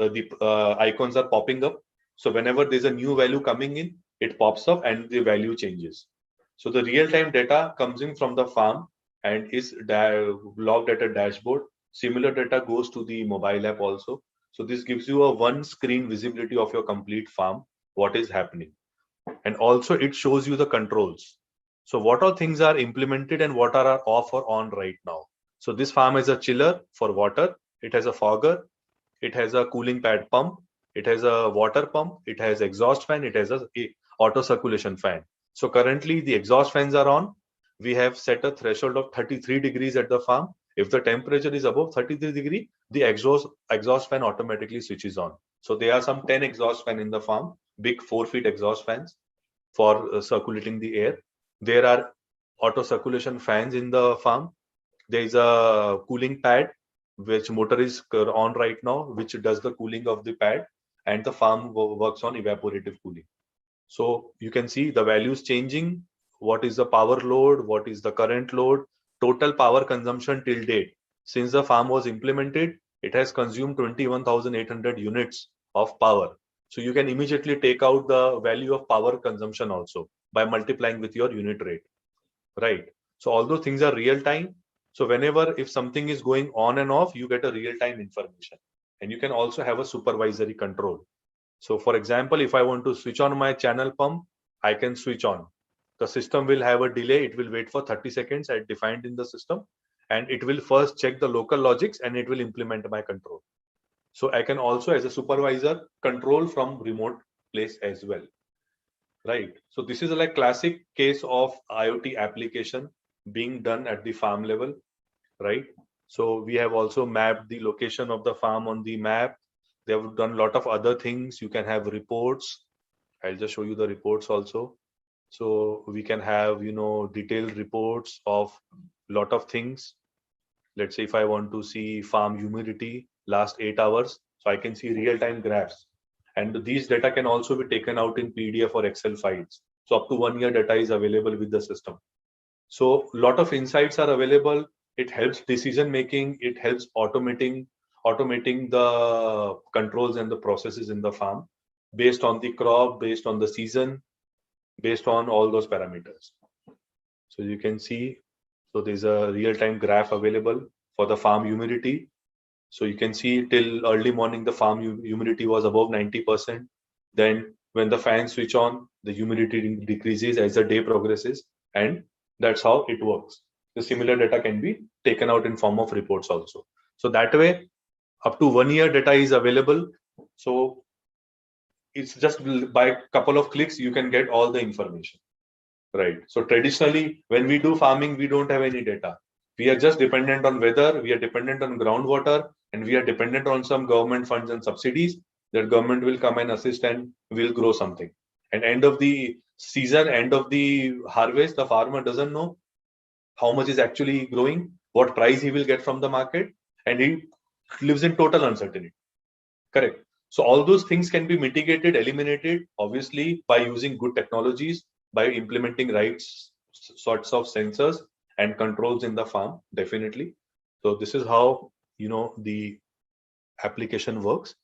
[SPEAKER 1] icons are popping up. So whenever there's a new value coming in, it pops up and the value changes. So the real-time data comes in from the farm and is logged at a dashboard. Similar data goes to the mobile app also. So this gives you a one screen visibility of your complete farm, what is happening. And also it shows you the controls. So what all things are implemented and what are off or on right now. So this farm has a chiller for water. It has a fogger. It has a cooling pad pump. It has a water pump. It has exhaust fan. It has a auto circulation fan. So currently the exhaust fans are on. We have set a threshold of 33 degrees at the farm. If the temperature is above 33 degree, the exhaust fan automatically switches on. So there are some 10 exhaust fan in the farm, big 4 feet exhaust fans for circulating the air. There are auto circulation fans in the farm. There is a cooling pad which motor is on right now, which does the cooling of the pad, and the farm works on evaporative cooling. So you can see the values changing. What is the power load? What is the current load? Total power consumption till date. Since the farm was implemented, it has consumed 21,800 units of power. So you can immediately take out the value of power consumption also by multiplying with your unit rate, right? So all those things are real time. So whenever if something is going on and off, you get a real time information, and you can also have a supervisory control. So for example, if I want to switch on my channel pump, I can switch on. The system will have a delay. It will wait for 30 seconds as defined in the system. And it will first check the local logics and it will implement my control. So I can also, as a supervisor, control from remote place as well. Right. So this is a like classic case of IoT application being done at the farm level, right? So we have also mapped the location of the farm on the map. They have done a lot of other things. You can have reports. I'll just show you the reports also. So we can have, detailed reports of lot of things. Let's say if I want to see farm humidity last 8 hours, so I can see real-time graphs. And these data can also be taken out in PDF or Excel files. So up to 1 year data is available with the system. So a lot of insights are available. It helps decision making. It helps automating the controls and the processes in the farm based on the crop, based on the season, based on all those parameters. So you can see, so there's a real-time graph available for the farm humidity. So you can see till early morning, the farm humidity was above 90%. Then when the fans switch on, the humidity decreases as the day progresses. And that's how it works. The similar data can be taken out in form of reports also. So that way, up to 1 year data is available. So it's just by a couple of clicks, you can get all the information. Right. So traditionally, when we do farming, we don't have any data. We are just dependent on weather, we are dependent on groundwater, and we are dependent on some government funds and subsidies that government will come and assist and will grow something. And end of the season, end of the harvest, the farmer doesn't know how much is actually growing, what price he will get from the market, and he lives in total uncertainty. Correct. So all those things can be mitigated, eliminated, obviously, by using good technologies, by implementing right sorts of sensors and controls in the farm, definitely. So this is how, the application works.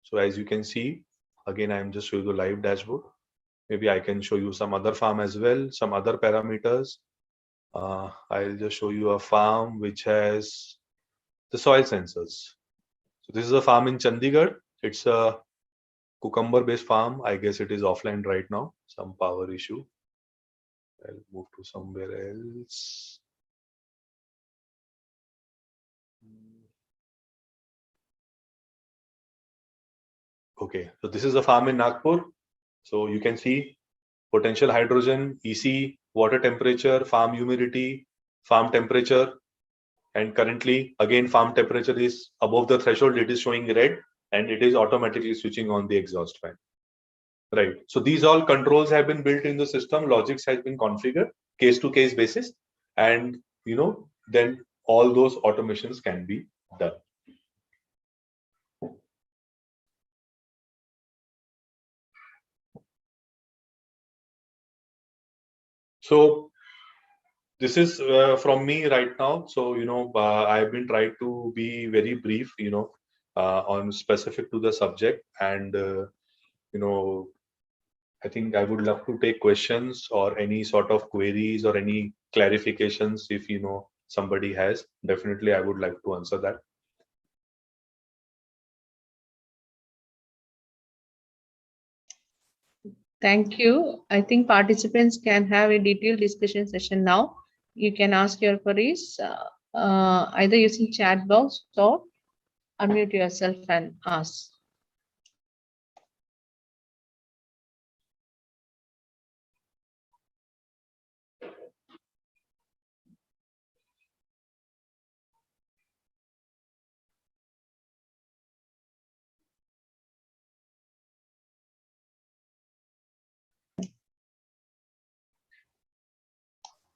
[SPEAKER 1] So as you can see, again, I'm just showing you the live dashboard. Maybe I can show you some other farm as well, some other parameters. I'll just show you a farm which has the soil sensors. So this is a farm in Chandigarh. It's a cucumber based farm. I guess it is offline right now, some power issue. I'll move to somewhere else. Okay, so this is a farm in Nagpur. So you can see potential hydrogen, EC, water temperature, farm humidity, farm temperature. And currently, again, farm temperature is above the threshold. It is showing red and it is automatically switching on the exhaust fan. Right. So these all controls have been built in the system. Logics has been configured case to case basis. And, then all those automations can be done. So this is from me right now. So, I've been trying to be very brief, on specific to the subject. And, I think I would love to take questions or any sort of queries or any clarifications if, somebody has. Definitely, I would like to answer that.
[SPEAKER 2] Thank you. I think participants can have a detailed discussion session now. You can ask your queries either using chat box or unmute yourself and ask.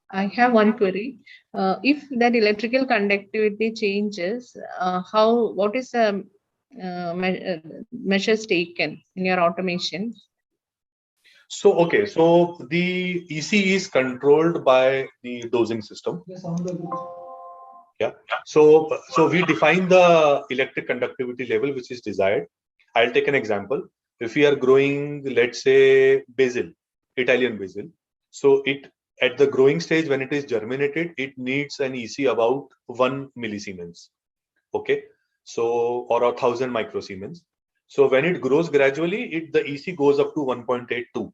[SPEAKER 2] I have one query. If that electrical conductivity changes, what is the measures taken in your automation?
[SPEAKER 1] So, okay, so the EC is controlled by the dosing system. Yeah. So we define the electric conductivity level which is desired. I'll take an example. If we are growing, let's say, basil, Italian basil, so it at the growing stage when it is germinated, it needs an EC about 1 millisiemens. Okay, so or 1,000 microsiemens. So when it grows gradually, the EC goes up to 1.82.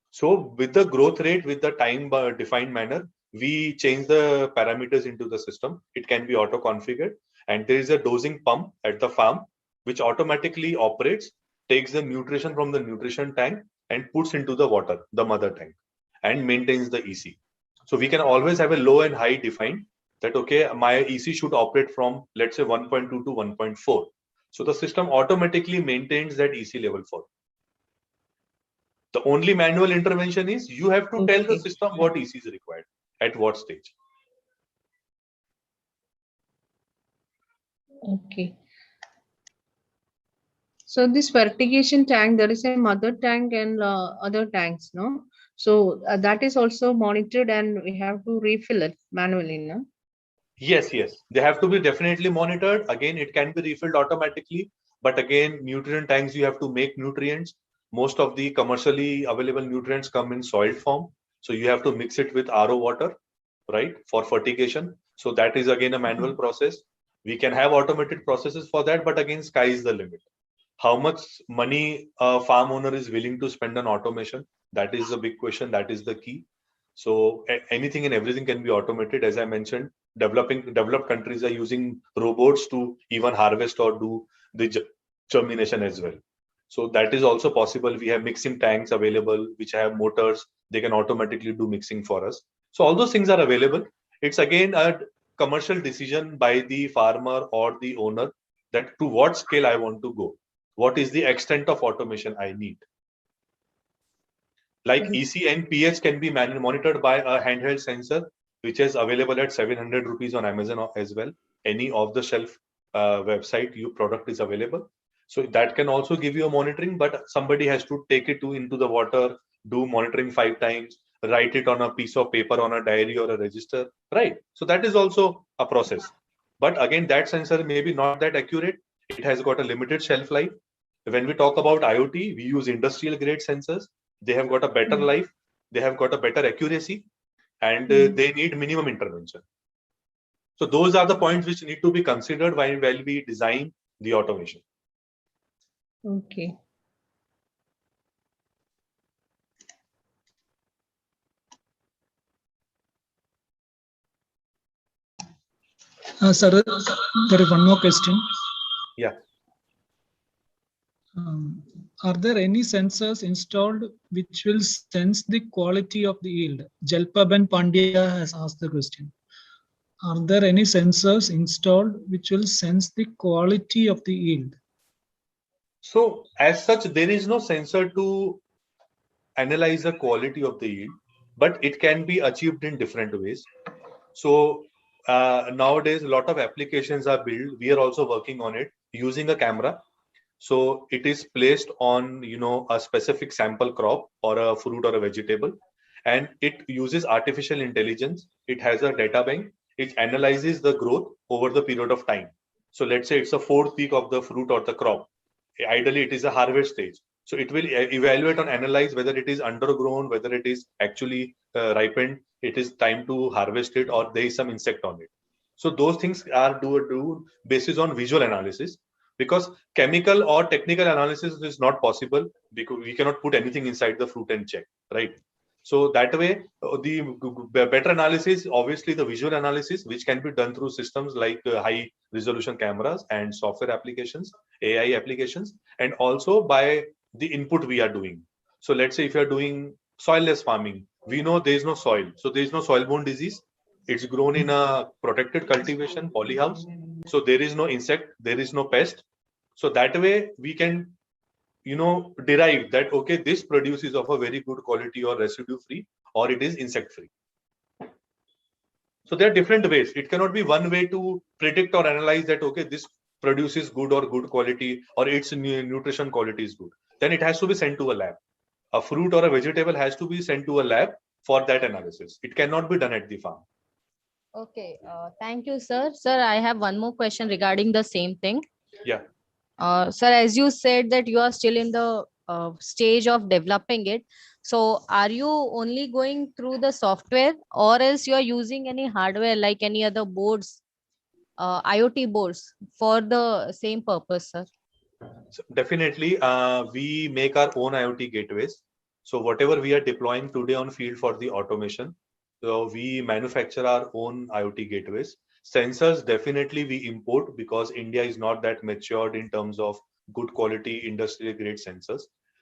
[SPEAKER 1] So with the growth rate, with the time defined manner, we change the parameters into the system. It can be auto configured, and there is a dosing pump at the farm which automatically operates, takes the nutrition from the nutrition tank and puts into the water, the mother tank, and maintains the EC. So we can always have a low and high defined that, okay, my EC should operate from, let's say, 1.2 to 1.4. So the system automatically maintains that EC level for. The only manual intervention is you have to tell the system what EC is required at what stage.
[SPEAKER 2] Okay. So this fertigation tank, there is a mother tank and other tanks, no? So that is also monitored and we have to refill it manually, no?
[SPEAKER 1] Yes, yes. They have to be definitely monitored. Again, it can be refilled automatically. But again, nutrient tanks, you have to make nutrients. Most of the commercially available nutrients come in soil form. So you have to mix it with RO water, right, for fertigation. So that is again a manual process. We can have automated processes for that, but again, sky is the limit. How much money a farm owner is willing to spend on automation? That is the big question. That is the key. So anything and everything can be automated. As I mentioned, developed countries are using robots to even harvest or do the germination as well. So that is also possible. We have mixing tanks available, which have motors. They can automatically do mixing for us. So all those things are available. It's again a commercial decision by the farmer or the owner that to what scale I want to go. What is the extent of automation I need? Like EC and pH can be monitored by a handheld sensor, which is available at 700 rupees on Amazon as well. Any off-the-shelf website your product is available. So that can also give you a monitoring, but somebody has to take it into the water, do monitoring 5 times, write it on a piece of paper on a diary or a register, right? So that is also a process. But again, that sensor may be not that accurate. It has got a limited shelf life. When we talk about IoT, we use industrial grade sensors. They have got a better life, they have got a better accuracy, and they need minimum intervention. So those are the points which need to be considered while we design the automation.
[SPEAKER 2] Okay.
[SPEAKER 3] Sir, there is one more question.
[SPEAKER 1] Yeah.
[SPEAKER 3] Are there any sensors installed which will sense the quality of the yield? Jalpaban Pandya has asked the question. Are there any sensors installed which will sense the quality of the yield?
[SPEAKER 1] So as such, there is no sensor to analyze the quality of the yield, but it can be achieved in different ways. So nowadays, a lot of applications are built. We are also working on it using a camera. So it is placed on, a specific sample crop or a fruit or a vegetable. and it uses artificial intelligence. It has a data bank. It analyzes the growth over the period of time. So let's say it's a 4th week of the fruit or the crop. Ideally, it is a harvest stage. So it will evaluate and analyze whether it is undergrown, whether it is actually ripened, it is time to harvest it, or there is some insect on it. So those things are do basis on visual analysis, because chemical or technical analysis is not possible, because we cannot put anything inside the fruit and check, right? So that way, the better analysis, obviously the visual analysis, which can be done through systems like high resolution cameras and software applications, AI applications, and also by the input we are doing. So let's say if you are doing soilless farming, we know there is no soil. So there is no soil-borne disease. It's grown in a protected cultivation, polyhouse. So there is no insect, there is no pest. So that way we can, derive that, okay, this produce is of a very good quality or residue free, or it is insect free. So there are different ways. It cannot be one way to predict or analyze that, okay, this produce is good or good quality, or its nutrition quality is good. Then it has to be sent to a lab. A fruit or a vegetable has to be sent to a lab for that analysis. It cannot be done at the farm.
[SPEAKER 4] Okay, thank you, sir. Sir, I have one more question regarding the same thing.
[SPEAKER 1] Yeah.
[SPEAKER 4] Sir, as you said that you are still in the stage of developing it. So are you only going through the software, or else you are using any hardware like any other boards, IoT boards for the same purpose, sir?
[SPEAKER 1] So definitely, we make our own IoT gateways. So whatever we are deploying today on field for the automation, so we manufacture our own IoT gateways. Sensors, definitely we import, because India is not that matured in terms of good quality industrial grade sensors.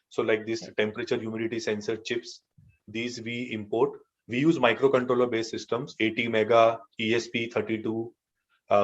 [SPEAKER 1] So like this temperature humidity sensor chips, these we import. We use microcontroller based systems, 80 mega, ESP32,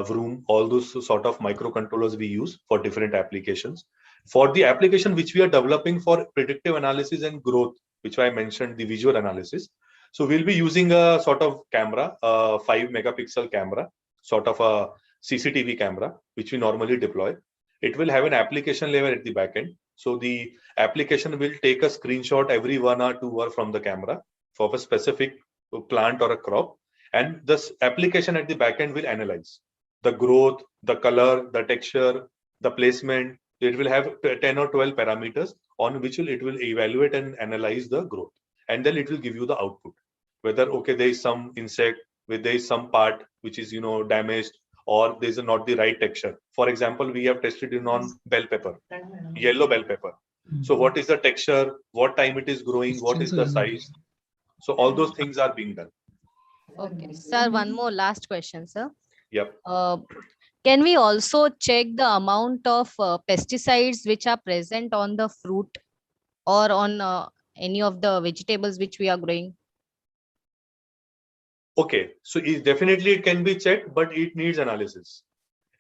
[SPEAKER 1] Vroom, all those sort of microcontrollers we use for different applications. For the application which we are developing for predictive analysis and growth, which I mentioned, the visual analysis. So we'll be using a sort of camera, a 5 megapixel camera, sort of a CCTV camera, which we normally deploy. It will have an application layer at the back end. So the application will take a screenshot every 1 or 2 hours from the camera for a specific plant or a crop. And this application at the back end will analyze the growth, the color, the texture, the placement. It will have 10 or 12 parameters on which it will evaluate and analyze the growth. And then it will give you the output. Whether, okay, there is some insect, where there is some part which is, damaged, or there is not the right texture. For example, we have tested it on bell pepper, yellow bell pepper. So what is the texture, what time it is growing, what is the size? So all those things are being done.
[SPEAKER 4] Okay, sir, one more last question, sir.
[SPEAKER 1] Yep.
[SPEAKER 4] Can we also check the amount of pesticides which are present on the fruit or on any of the vegetables which we are growing?
[SPEAKER 1] Okay, so definitely it can be checked, but it needs analysis.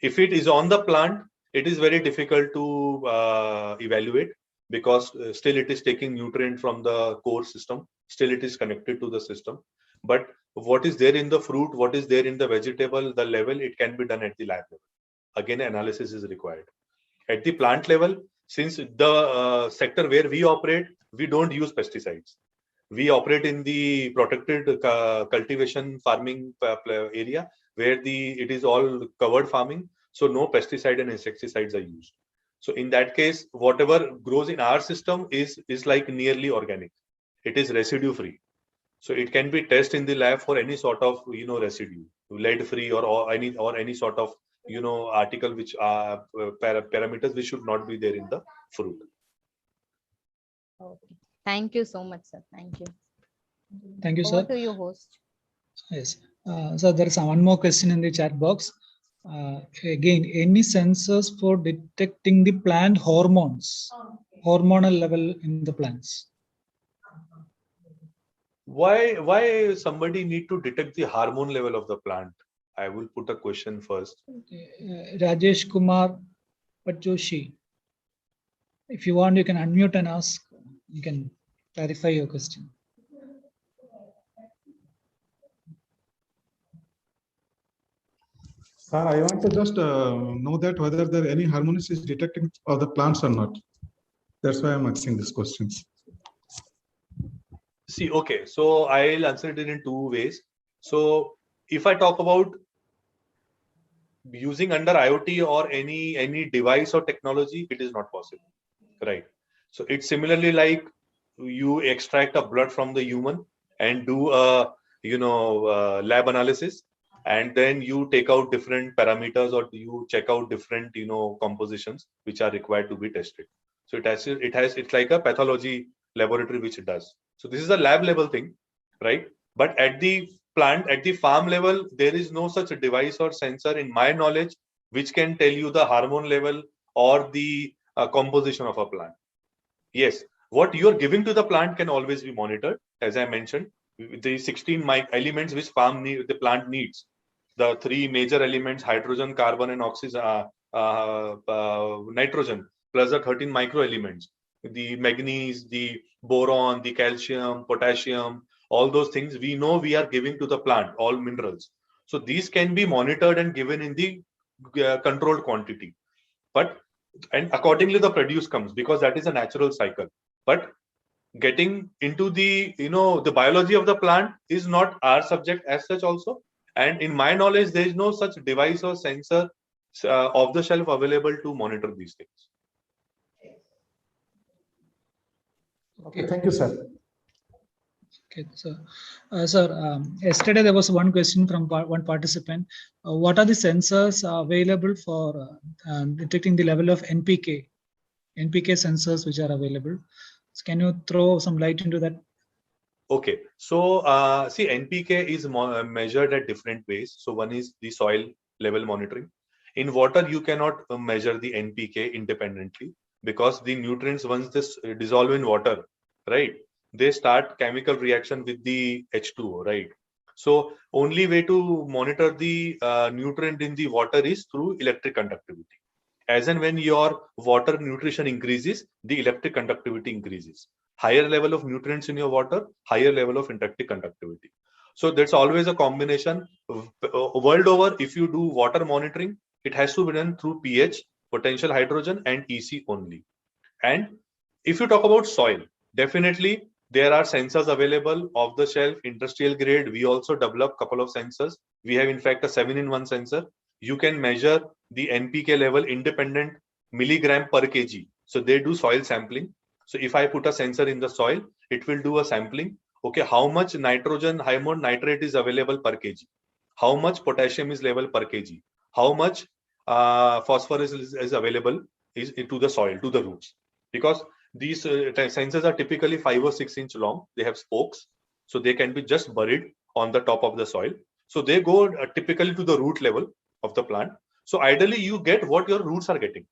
[SPEAKER 1] If it is on the plant, it is very difficult to evaluate, because still it is taking nutrient from the core system. Still it is connected to the system. But what is there in the fruit, what is there in the vegetable, the level, it can be done at the lab level. Again, analysis is required. At the plant level, since the sector where we operate, we don't use pesticides. We operate in the protected cultivation farming area, where it is all covered farming. So no pesticide and insecticides are used. So in that case, whatever grows in our system is like nearly organic. It is residue free. So it can be tested in the lab for any sort of residue, lead free, or any sort of article which are parameters which should not be there in the fruit.
[SPEAKER 4] Okay. Thank you so much, sir. Thank you.
[SPEAKER 3] Thank you,
[SPEAKER 4] Over
[SPEAKER 3] sir.
[SPEAKER 4] to you, host.
[SPEAKER 3] Yes. So there is one more question in the chat box. Again, any sensors for detecting the plant hormones, hormonal level in the plants?
[SPEAKER 1] Why somebody need to detect the hormone level of the plant? I will put a question first.
[SPEAKER 3] Rajesh Kumar Pajoshi. If you want, you can unmute and ask. You can clarify your question.
[SPEAKER 5] Sir, I want to just know that whether there any harmonics is detecting of the plants or not. That's why I'm asking these questions.
[SPEAKER 1] See, okay, so I'll answer it in two ways. So if I talk about using under IoT or any device or technology, it is not possible, right? So it's similarly like you extract a blood from the human and do a lab analysis, and then you take out different parameters or you check out different compositions which are required to be tested. So it's like a pathology laboratory which it does. So this is a lab level thing, right? But at the plant, at the farm level, there is no such a device or sensor in my knowledge which can tell you the hormone level or the composition of a plant. Yes, what you are giving to the plant can always be monitored. As I mentioned, the 16 elements which the plant needs, the three major elements: hydrogen, carbon, and nitrogen, plus the 13 micro elements, the manganese, the boron, the calcium, potassium, all those things we know we are giving to the plant, all minerals. So these can be monitored and given in the controlled quantity. But and accordingly the produce comes, because that is a natural cycle. But getting into the the biology of the plant is not our subject as such also, and in my knowledge there is no such device or sensor off the shelf available to monitor these things.
[SPEAKER 5] Okay, thank you, sir.
[SPEAKER 3] Okay, so, sir, yesterday there was one question from one participant. What are the sensors available for detecting the level of NPK sensors which are available? So can you throw some light into that?
[SPEAKER 1] Okay, so see, NPK is measured at different ways. So one is the soil level monitoring. In water, you cannot measure the NPK independently, because the nutrients, once this dissolve in water, right, they start chemical reaction with the H2O, right? So only way to monitor the nutrient in the water is through electric conductivity. As and when your water nutrition increases, the electric conductivity increases. Higher level of nutrients in your water, higher level of electric conductivity. So that's always a combination. World over, if you do water monitoring, it has to be done through pH, potential hydrogen, and EC only. And if you talk about soil, definitely there are sensors available off the shelf, industrial grade. We also develop a couple of sensors. We have in fact a 7-in-1 sensor. You can measure the NPK level independent milligram per kg. So they do soil sampling. So if I put a sensor in the soil, it will do a sampling. Okay, how much nitrogen, hormone nitrate is available per kg? How much potassium is level per kg? How much phosphorus is available is to the soil, to the roots? Because these sensors are typically 5 or 6 inch long. They have spokes, so they can be just buried on the top of the soil. So they go typically to the root level of the plant. So ideally, you get what your roots are getting.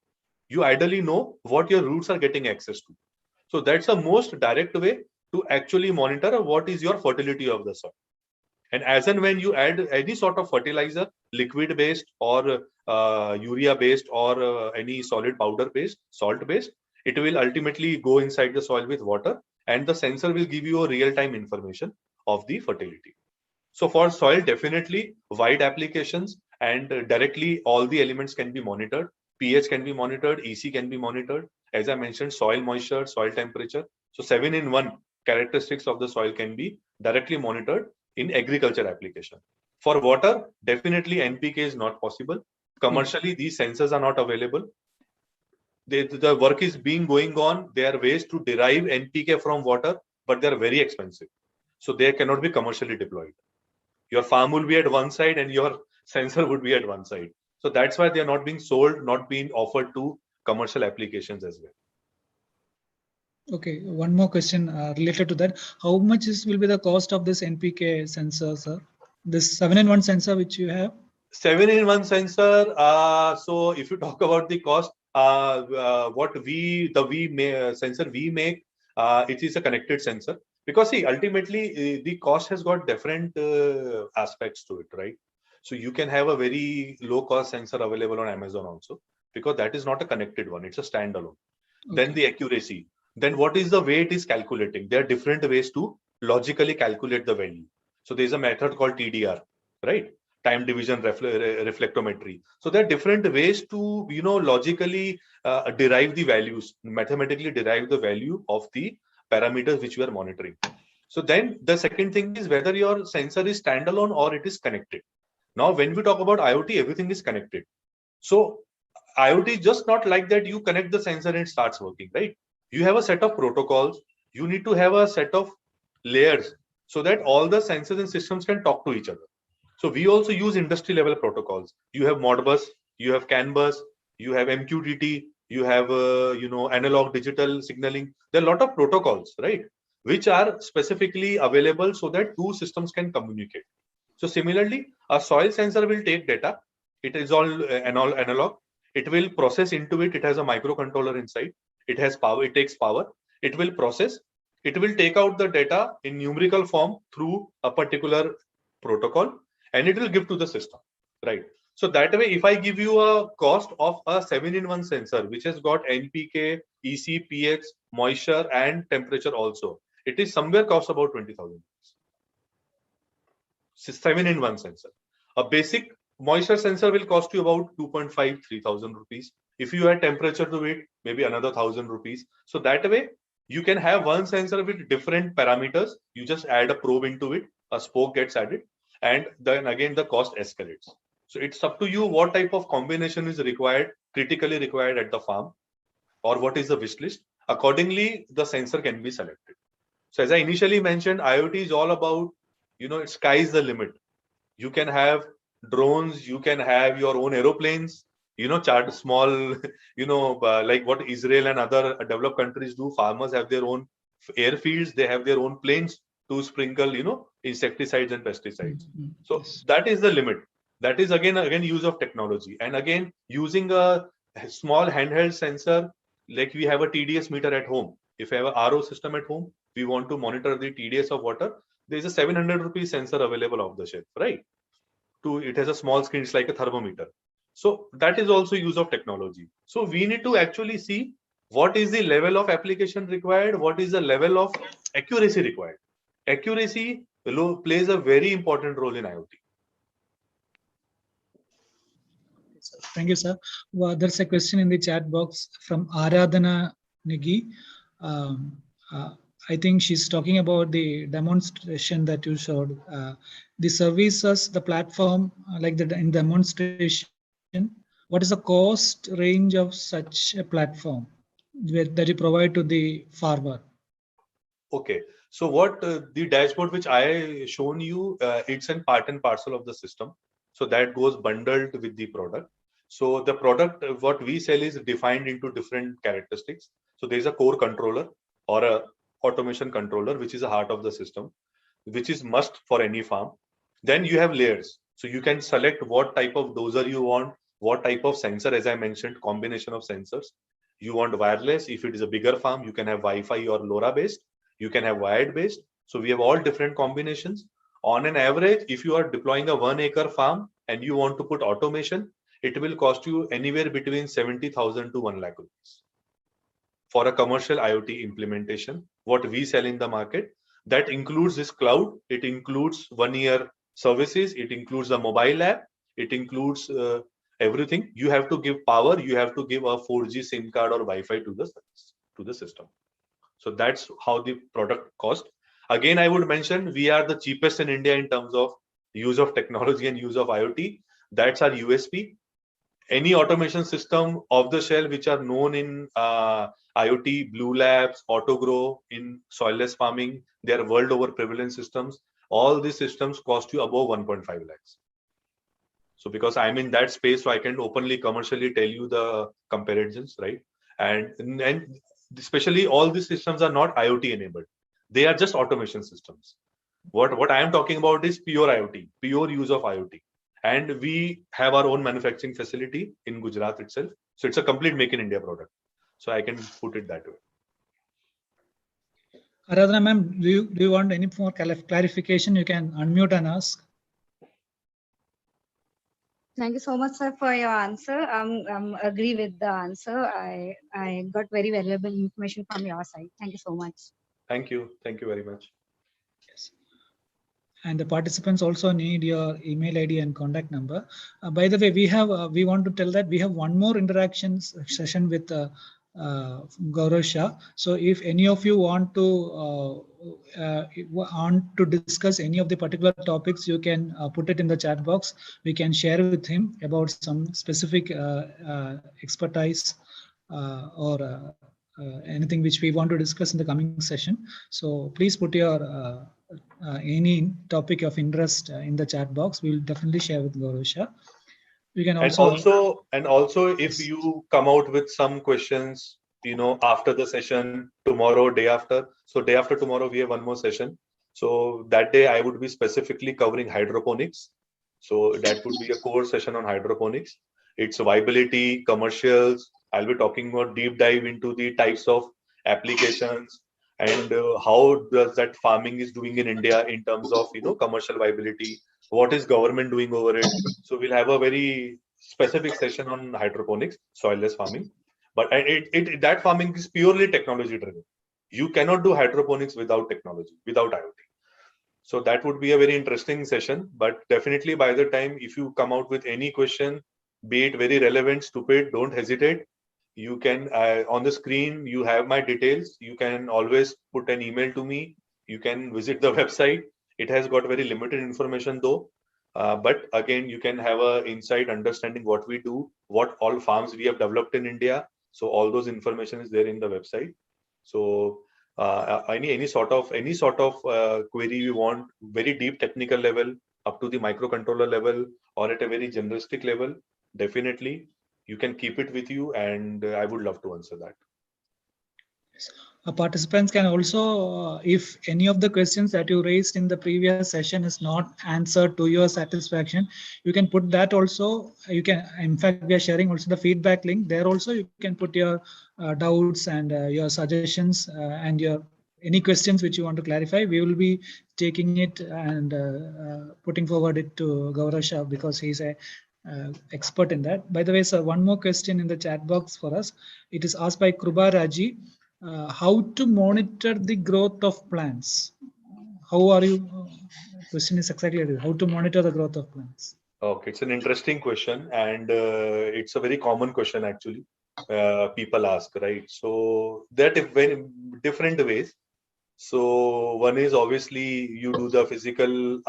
[SPEAKER 1] You ideally know what your roots are getting access to. So that's the most direct way to actually monitor what is your fertility of the soil. And as and when you add any sort of fertilizer, liquid based or urea based or any solid powder based, salt based, it will ultimately go inside the soil with water, and the sensor will give you a real time information of the fertility. So for soil, definitely wide applications, and directly all the elements can be monitored. pH can be monitored, EC can be monitored. As I mentioned, soil moisture, soil temperature. So 7-in-1 characteristics of the soil can be directly monitored in agriculture application. For water, definitely NPK is not possible. Commercially, these sensors are not available. The work is being going on. There are ways to derive NPK from water, but they are very expensive. So they cannot be commercially deployed. Your farm will be at one side and your sensor would be at one side. So that's why they are not being sold, not being offered to commercial applications as well.
[SPEAKER 3] Okay, one more question related to that. How much will be the cost of this NPK sensor, sir? This 7-in-1 sensor which you have?
[SPEAKER 1] 7-in-1 sensor. So if you talk about the cost, what sensor we make, it is a connected sensor. Because see, ultimately the cost has got different aspects to it, right? So you can have a very low cost sensor available on Amazon also, because that is not a connected one. It's a standalone. Okay. Then the accuracy. Then what is the way it is calculating? There are different ways to logically calculate the value. So there's a method called TDR, right? Time division reflectometry. So there are different ways to logically derive the values, mathematically derive the value of the parameters which we are monitoring. So then the second thing is whether your sensor is standalone or it is connected. Now, when we talk about IoT, everything is connected. So IoT is just not like that you connect the sensor and it starts working, right? You have a set of protocols. You need to have a set of layers so that all the sensors and systems can talk to each other. So we also use industry level protocols. You have Modbus, you have CAN bus, you have MQTT, you have analog digital signaling. There are a lot of protocols, right, which are specifically available so that two systems can communicate. So similarly, a soil sensor will take data. It is all analog. It will process into it. It has a microcontroller inside. It has power. It takes power. It will process. It will take out the data in numerical form through a particular protocol, and it will give to the system, right? So that way, if I give you a cost of a 7-in-1 sensor, which has got NPK, EC, pH, moisture, and temperature also, it is somewhere cost about 20,000. 7-in-1 sensor. A basic moisture sensor will cost you about 2.5-3,000 rupees. If you add temperature to it, maybe another 1,000 rupees. So that way, you can have one sensor with different parameters. You just add a probe into it, a spoke gets added, and then again the cost escalates. So it's up to you what type of combination is required, critically required at the farm, or what is the wish list. Accordingly, the sensor can be selected. So as I initially mentioned, IoT is all about, sky is the limit. You can have drones, you can have your own aeroplanes, chart small, like what Israel and other developed countries do. Farmers have their own airfields, they have their own planes to sprinkle, insecticides and pesticides. So that is the limit. That is again use of technology. And again, using a small handheld sensor, like we have a TDS meter at home. If I have a RO system at home, we want to monitor the TDS of water. There is a 700 rupees sensor available off the shelf, right? It has a small screen, it's like a thermometer. So that is also use of technology. So we need to actually see what is the level of application required, what is the level of accuracy required. Accuracy plays a very important role in IoT.
[SPEAKER 3] Thank you, sir. Well, there's a question in the chat box from Aradhana Negi. I think she's talking about the demonstration that you showed. The services, the platform, like the in demonstration, what is the cost range of such a platform that you provide to the farmer?
[SPEAKER 1] Okay, so what the dashboard which I shown you, it's an part and parcel of the system. So that goes bundled with the product. So the product, what we sell is defined into different characteristics. So there's a core controller or a automation controller, which is the heart of the system, which is must for any farm. Then you have layers. So you can select what type of doser you want, what type of sensor, as I mentioned, combination of sensors. You want wireless. If it is a bigger farm, you can have Wi-Fi or LoRa based. You can have wired based. So we have all different combinations. On an average, if you are deploying a 1-acre farm and you want to put automation, it will cost you anywhere between 70,000 to 1 lakh rupees. For a commercial IoT implementation, what we sell in the market, that includes this cloud, it includes 1-year services, it includes the mobile app, it includes everything. You have to give power, you have to give a 4G SIM card or Wi-Fi to the system. So that's how the product cost. Again, I would mention we are the cheapest in India in terms of use of technology and use of IoT. That's our USP. Any automation system off the shelf which are known in IoT, Blue Labs, AutoGrow, in soilless farming, they are world over prevalent systems. All these systems cost you above 1.5 lakhs. So because I'm in that space, so I can openly commercially tell you the comparisons, right? And especially all these systems are not IoT enabled. They are just automation systems. What I am talking about is pure IoT, pure use of IoT. And we have our own manufacturing facility in Gujarat itself. So it's a complete make in India product. So I can put it that way.
[SPEAKER 3] Aradhana ma'am, do you want any more clarification? You can unmute and ask.
[SPEAKER 6] Thank you so much, sir, for your answer. Agree with the answer. I got very valuable information from your side. Thank you so much.
[SPEAKER 1] Thank you. Thank you very much.
[SPEAKER 3] Yes. And the participants also need your email ID and contact number. By the way, we want to tell that we have one more interaction session with Gauravshah. So if any of you want to discuss any of the particular topics, you can put it in the chat box. We can share with him about some specific expertise or anything which we want to discuss in the coming session. So please put your any topic of interest in the chat box. We will definitely share with Gauravshah. You can also
[SPEAKER 1] If you come out with some questions, after the session, tomorrow, day after. So day after tomorrow, we have one more session. So that day I would be specifically covering hydroponics. So that would be a core session on hydroponics. Its viability, commercials. I'll be talking about deep dive into the types of applications and how does that farming is doing in India in terms of commercial viability. What is government doing over it? So we'll have a very specific session on hydroponics, soilless farming. But that farming is purely technology driven. You cannot do hydroponics without technology, without IoT. So that would be a very interesting session. But definitely by the time, if you come out with any question, be it very relevant, stupid, don't hesitate. You can, on the screen, you have my details. You can always put an email to me. You can visit the website. It has got very limited information though. But again, you can have a insight understanding what we do, what all farms we have developed in India. So all those information is there in the website. So any sort of query you want, very deep technical level, up to the microcontroller level, or at a very generalistic level, definitely you can keep it with you, and I would love to answer that.
[SPEAKER 3] Participants can also, if any of the questions that you raised in the previous session is not answered to your satisfaction, you can put that also. You can, in fact, we are sharing also the feedback link. There also you can put your doubts and your suggestions and your any questions which you want to clarify. We will be taking it and putting forward it to Gauravshah because he's a expert in that. By the way, sir, one more question in the chat box for us. It is asked by Kruba Raji. How to monitor the growth of plants? How are you? Question is exactly how to monitor the growth of plants.
[SPEAKER 1] Okay, it's an interesting question, and it's a very common question actually. People ask, right? So there are very different ways. So one is obviously you do the physical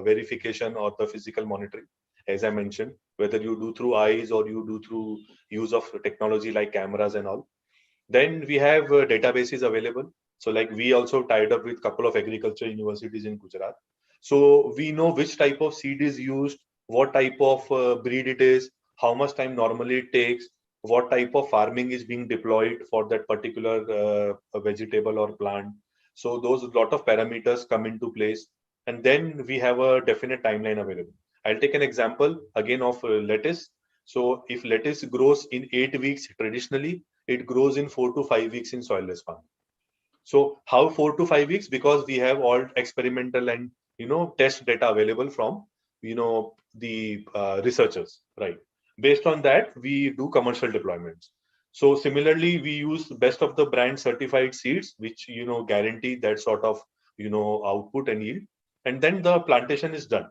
[SPEAKER 1] verification or the physical monitoring, as I mentioned, whether you do through eyes or you do through use of technology like cameras and all. Then we have databases available. So like we also tied up with a couple of agriculture universities in Gujarat. So we know which type of seed is used, what type of breed it is, how much time normally it takes, what type of farming is being deployed for that particular vegetable or plant. So those lot of parameters come into place. And then we have a definite timeline available. I'll take an example again of lettuce. So if lettuce grows in 8 weeks traditionally, it grows in 4 to 5 weeks in soilless farming. So how 4 to 5 weeks? Because we have all experimental and test data available from the researchers, right? Based on that, we do commercial deployments. So similarly, we use best of the brand certified seeds, which guarantee that sort of output and yield. And then the plantation is done.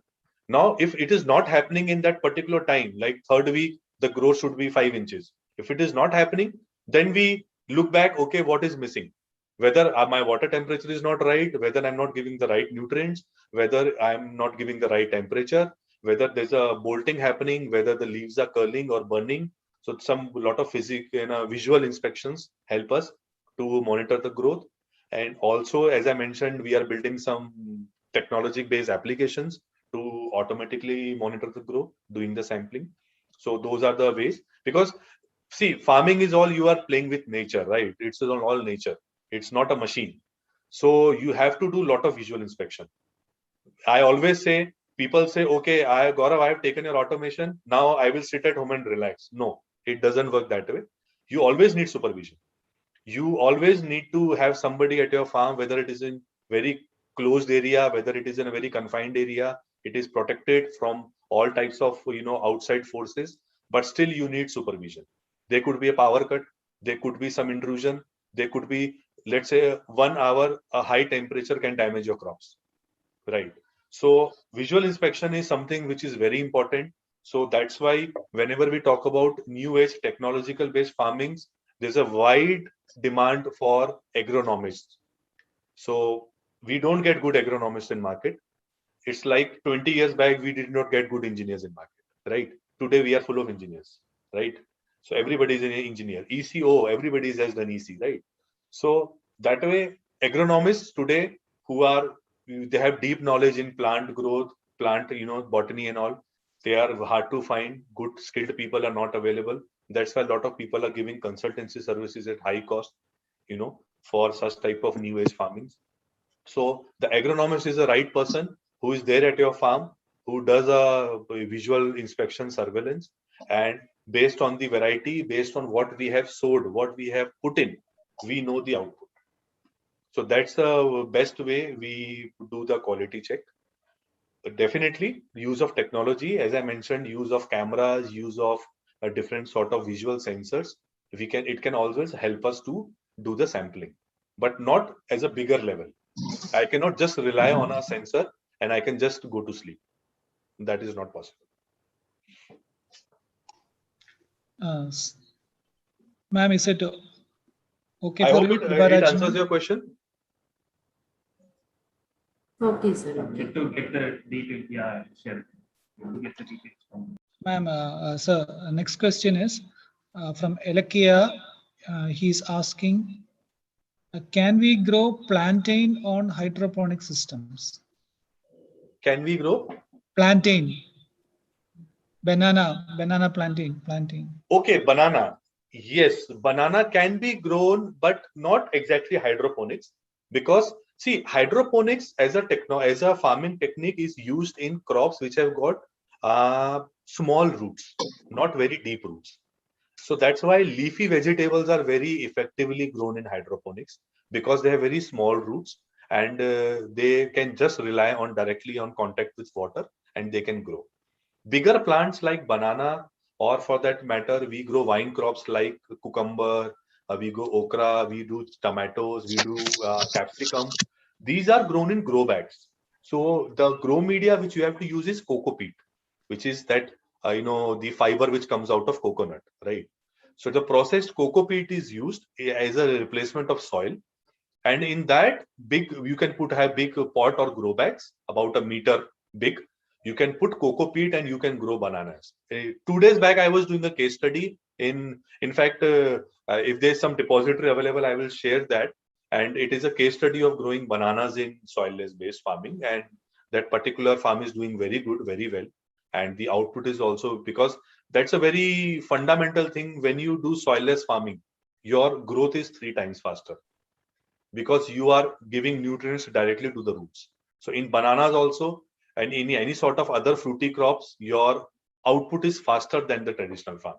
[SPEAKER 1] Now, if it is not happening in that particular time, like 3rd week, the growth should be 5 inches. If it is not happening, then we look back, okay, what is missing? Whether my water temperature is not right, whether I'm not giving the right nutrients, whether I'm not giving the right temperature, whether there's a bolting happening, whether the leaves are curling or burning. So lot of visual inspections help us to monitor the growth. And also, as I mentioned, we are building some technology-based applications to automatically monitor the growth, doing the sampling. So those are the ways, because see, farming is all you are playing with nature, right? It's all nature. It's not a machine. So you have to do a lot of visual inspection. I always say, people say, okay, Gaurav, I have taken your automation. Now I will sit at home and relax. No, it doesn't work that way. You always need supervision. You always need to have somebody at your farm, whether it is in very closed area, whether it is in a very confined area, it is protected from all types of outside forces, but still you need supervision. There could be a power cut, there could be some intrusion, there could be, let's say, 1 hour a high temperature can damage your crops, right? So visual inspection is something which is very important. So that's why whenever we talk about new age technological based farmings, there's a wide demand for agronomists. So we don't get good agronomists in market. It's like 20 years back, we did not get good engineers in market, right? Today we are full of engineers, right? So everybody is an engineer. ECO, everybody has done EC, right? So that way, agronomists today they have deep knowledge in plant growth, plant, botany and all. They are hard to find. Good skilled people are not available. That's why a lot of people are giving consultancy services at high cost, for such type of new age farming. So the agronomist is the right person who is there at your farm, who does a visual inspection surveillance, and based on the variety, based on what we have sowed, what we have put in, we know the output. So that's the best way we do the quality check. Definitely use of technology, as I mentioned, use of cameras, use of a different sort of visual sensors. It can always help us to do the sampling, but not as a bigger level. I cannot just rely on a sensor and I can just go to sleep. That is not possible.
[SPEAKER 3] Ma'am, is it okay
[SPEAKER 1] I
[SPEAKER 3] for
[SPEAKER 1] hope
[SPEAKER 3] you?
[SPEAKER 1] it answers your question.
[SPEAKER 7] Okay, sir.
[SPEAKER 8] Get to get the detail, yeah, sure. To get the details from.
[SPEAKER 3] Ma'am, sir, next question is from Elakia. He's asking, can we grow plantain on hydroponic systems?
[SPEAKER 1] Can we grow?
[SPEAKER 3] Plantain. Banana plantain.
[SPEAKER 1] Okay, banana. Yes, banana can be grown, but not exactly hydroponics, because see, hydroponics as a farming technique is used in crops which have got small roots, not very deep roots. So that's why leafy vegetables are very effectively grown in hydroponics, because they have very small roots and they can just rely on directly on contact with water and they can grow. Bigger plants like banana, or for that matter, we grow vine crops like cucumber, we grow okra, we do tomatoes, we do capsicum. These are grown in grow bags. So the grow media which you have to use is coco peat, which is that the fiber which comes out of coconut, right? So the processed coco peat is used as a replacement of soil, and in that you can have big pot or grow bags about a meter big. You can put coco peat and you can grow bananas. 2 days back, I was doing a case study. In fact, if there's some depository available, I will share that. And it is a case study of growing bananas in soilless based farming. And that particular farm is doing very good, very well. And the output is also, because that's a very fundamental thing. When you do soilless farming, your growth is 3 times faster, because you are giving nutrients directly to the roots. So in bananas also, and in any sort of other fruity crops, your output is faster than the traditional farm.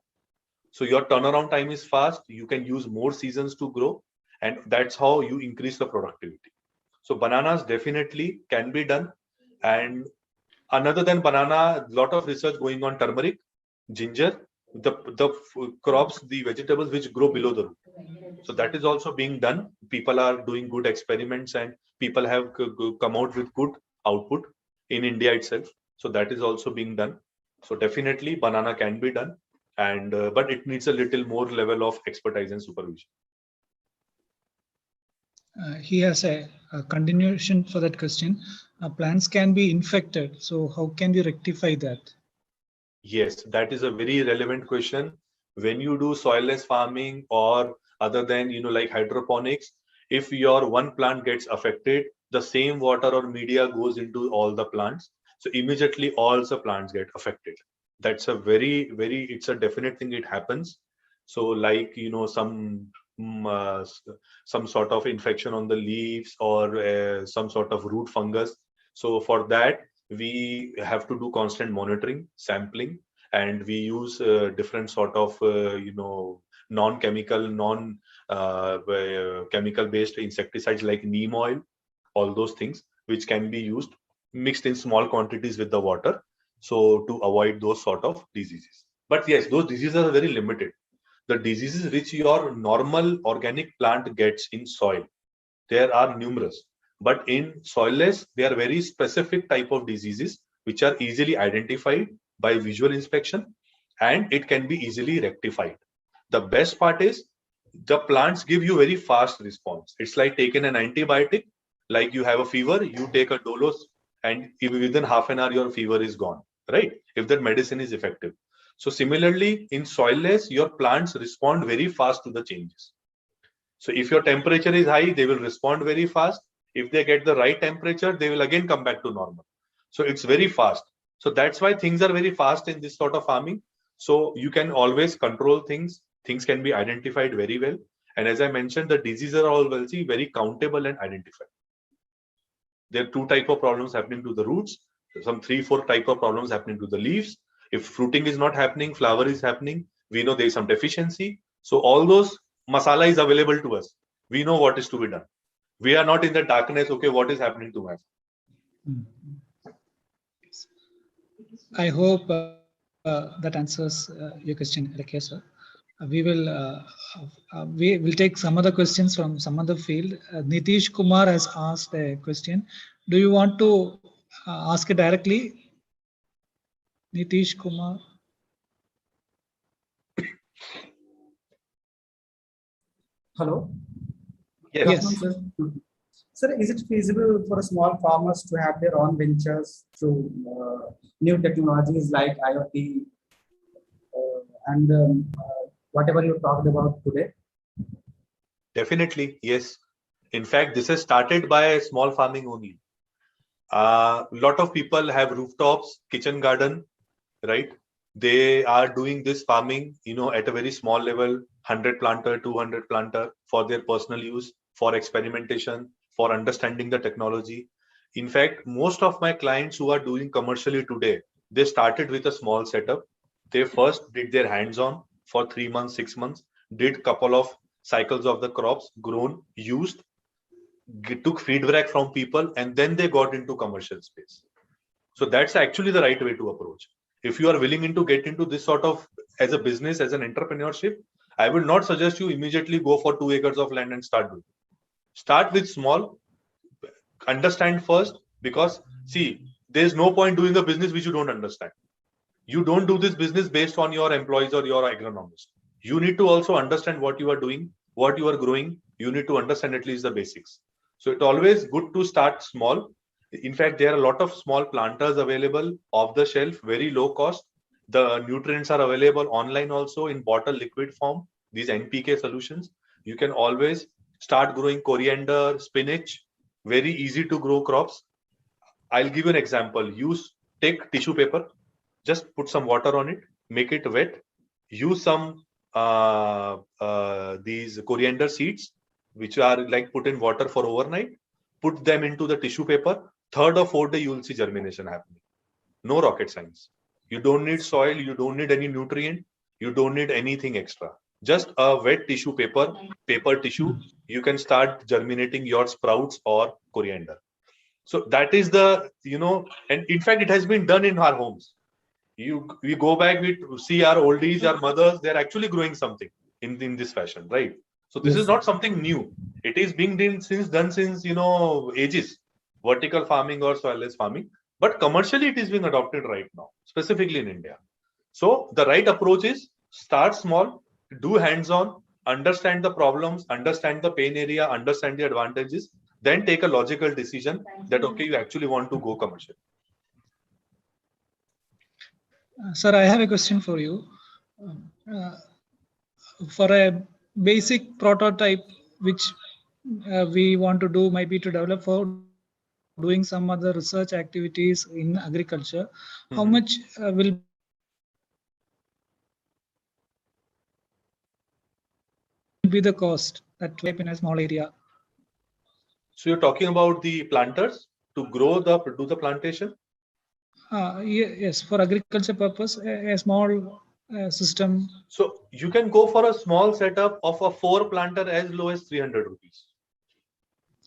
[SPEAKER 1] So your turnaround time is fast. You can use more seasons to grow, and that's how you increase the productivity. So bananas definitely can be done. And another than banana, a lot of research going on turmeric, ginger, the crops, the vegetables which grow below the root. So that is also being done. People are doing good experiments and people have come out with good output in India itself. So that is also being done. So definitely banana can be done, and but it needs a little more level of expertise and supervision.
[SPEAKER 3] He has a continuation for that question. Plants can be infected. So how can we rectify that?
[SPEAKER 1] Yes, that is a very relevant question. When you do soilless farming or other than, like hydroponics, if your one plant gets affected, the same water or media goes into all the plants. So immediately all the plants get affected. That's a it's a definite thing. It happens. So like, some sort of infection on the leaves or some sort of root fungus. So for that, we have to do constant monitoring, sampling, and we use different sort of non-chemical, chemical based insecticides like neem oil, all those things which can be used mixed in small quantities with the water, so to avoid those sort of diseases. But yes, those diseases are very limited. The diseases which your normal organic plant gets in soil, there are numerous. But in soilless, they are very specific type of diseases which are easily identified by visual inspection, and it can be easily rectified. The best part is the plants give you very fast response. It's like taking an antibiotic, like you have a fever, you take a dose, and within half an hour your fever is gone, right? If that medicine is effective. So similarly, in soilless, your plants respond very fast to the changes. So if your temperature is high, they will respond very fast. If they get the right temperature, they will again come back to normal. So it's very fast. So that's why things are very fast in this sort of farming. So you can always control things. Things can be identified very well. And as I mentioned, the diseases are all very countable and identified. There are two type of problems happening to the roots. Some 3-4 type of problems happening to the leaves. If fruiting is not happening, flower is happening, we know there is some deficiency. So all those masala is available to us. We know what is to be done. We are not in the darkness. Okay, what is happening to us?
[SPEAKER 3] I hope that answers your question, Rakesh sir. We will take some other questions from some other field. Nitish Kumar has asked a question. Do you want to ask it directly, Nitish Kumar?
[SPEAKER 7] Hello.
[SPEAKER 1] Yes.
[SPEAKER 3] Yes.
[SPEAKER 7] Sir, is it feasible for small farmers to have their own ventures through new technologies like IoT and whatever you talked about today?
[SPEAKER 1] Definitely, yes. In fact, this is started by small farming only. Lot of people have rooftops, kitchen garden, right? They are doing this farming, at a very small level, 100 planter, 200 planter for their personal use, for experimentation, for understanding the technology. In fact, most of my clients who are doing commercially today, they started with a small setup. They first did their hands-on for 3 months, 6 months, did couple of cycles of the crops, grown, used, took feedback from people, and then they got into commercial space. So that's actually the right way to approach. If you are willing to get into this sort of as a business, as an entrepreneurship, I will not suggest you immediately go for 2 acres of land and start doing. Start with small, understand first, because see, there's no point doing a business which you don't understand. You don't do this business based on your employees or your agronomist. You need to also understand what you are doing, what you are growing. You need to understand at least the basics. So it's always good to start small. In fact, there are a lot of small planters available off the shelf, very low cost. The nutrients are available online also in bottle liquid form, these NPK solutions. You can always start growing coriander, spinach, very easy to grow crops. I'll give you an example. Take tissue paper, just put some water on it, make it wet, use some these coriander seeds, which are like put in water for overnight, put them into the tissue paper. 3rd or 4th day, you will see germination happening. No rocket science. You don't need soil, you don't need any nutrient, you don't need anything extra. Just a wet tissue paper tissue, you can start germinating your sprouts or coriander. So that is the, and in fact, it has been done in our homes. We go back, we see our oldies, our mothers, they're actually growing something in this fashion, right? So this is not something new. It is being done since ages, vertical farming or soilless farming. But commercially, it is being adopted right now, specifically in India. So the right approach is start small, do hands-on, understand the problems, understand the pain area, understand the advantages, then take a logical decision that, okay, you actually want to go commercial.
[SPEAKER 3] Sir, I have a question for you. For a basic prototype, which we want to do, might be to develop for doing some other research activities in agriculture, how much will be the cost that will be in a small area?
[SPEAKER 1] So you're talking about the planters to do the plantation?
[SPEAKER 3] Yes, for agriculture purpose, a small system.
[SPEAKER 1] So you can go for a small setup of a 4 planter as low as 300 rupees.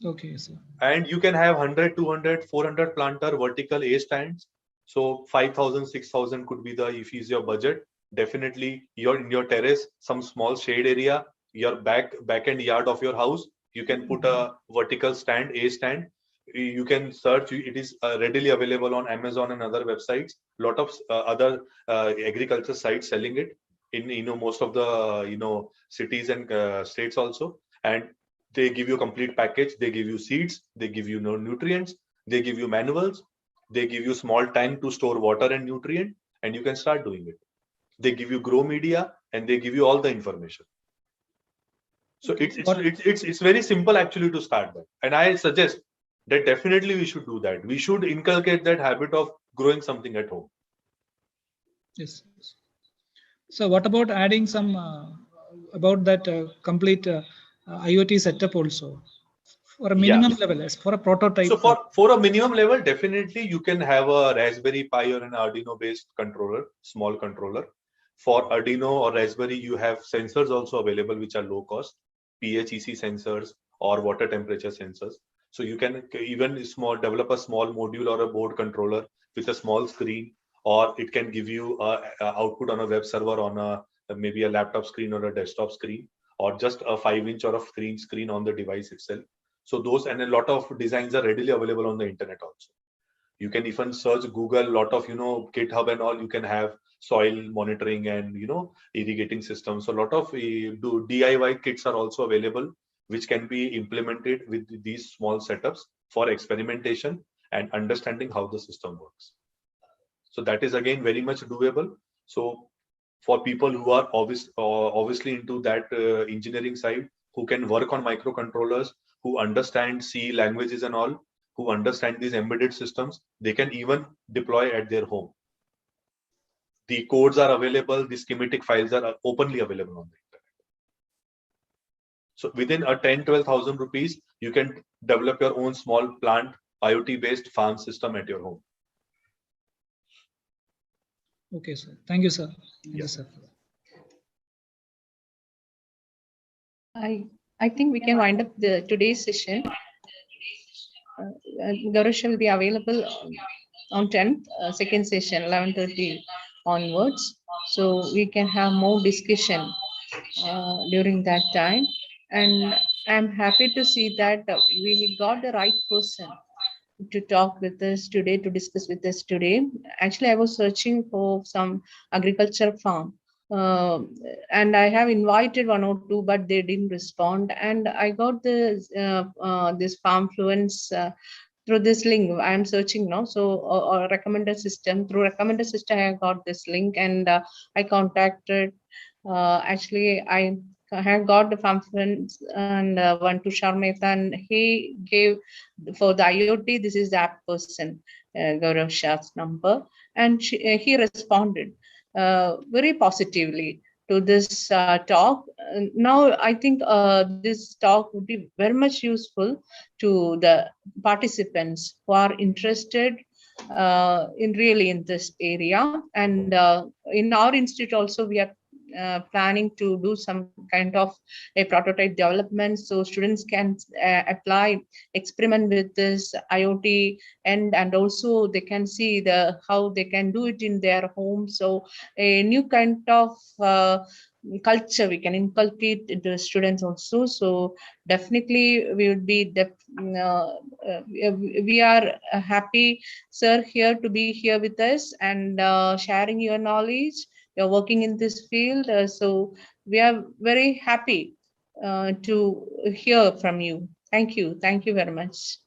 [SPEAKER 3] Okay, sir.
[SPEAKER 1] And you can have 100, 200, 400 planter vertical A stands. So 5,000, 6,000 could be if is your budget. Definitely in your terrace, some small shade area, your back end yard of your house, you can put a vertical stand, A stand. You can search, it is readily available on Amazon and other websites. Lot of other agriculture sites selling it. in most of the cities and states also, and they give you a complete package. They give you seeds, they give you nutrients, they give you manuals, they give you small tank to store water and nutrient, and you can start doing it. They give you grow media, and they give you all the information. So it's very simple actually to start that, and I suggest that definitely we should do that. We should inculcate that habit of growing something at home.
[SPEAKER 3] Yes. So what about adding some about that complete IoT setup also for a minimum level, as for a prototype?
[SPEAKER 1] So for a minimum level, definitely you can have a Raspberry Pi or an Arduino based controller, small controller. For Arduino or Raspberry, you have sensors also available which are low cost, PHEC sensors or water temperature sensors. So you can even develop a small module or a board controller with a small screen, or it can give you a output on a web server on a maybe a laptop screen or a desktop screen, or just a 5-inch or a screen on the device itself. So those, and a lot of designs are readily available on the internet also. You can even search Google, lot of GitHub and all. You can have soil monitoring and irrigating systems. So a lot of DIY kits are also available, which can be implemented with these small setups for experimentation and understanding how the system works. So that is again very much doable. So for people who are obviously into that engineering side, who can work on microcontrollers, who understand C languages and all, who understand these embedded systems, they can even deploy at their home. The codes are available, the schematic files are openly available on the internet. So within a 10-12,000 rupees, you can develop your own small plant IoT-based farm system at your home.
[SPEAKER 3] Okay, sir. Thank you, sir. Thank you, sir.
[SPEAKER 2] I think we can wind up today's session. Gauravshah will be available on 10th, second session, 11:30 onwards. So we can have more discussion during that time. And I'm happy to see that we got the right person to talk with us today, to discuss with us today. Actually, I was searching for some agriculture farm. And I have invited 1 or 2, but they didn't respond. And I got this farm fluence through this link. I am searching now. So a recommender system, through recommender system, I got this link, and I contacted. Actually, I have got the farm fluence and one to Sharmeta, and he gave for the IoT. This is that person, Gauravshah's number, and he responded very positively to this talk. Now I think this talk would be very much useful to the participants who are interested in this area. And in our institute also, we are planning to do some kind of a prototype development, so students can apply, experiment with this IoT, and also they can see how they can do it in their home. So a new kind of culture we can inculcate into students also. So definitely we would be we are happy, sir, here to be here with us and sharing your knowledge. You're working in this field, so we are very happy to hear from you. Thank you very much.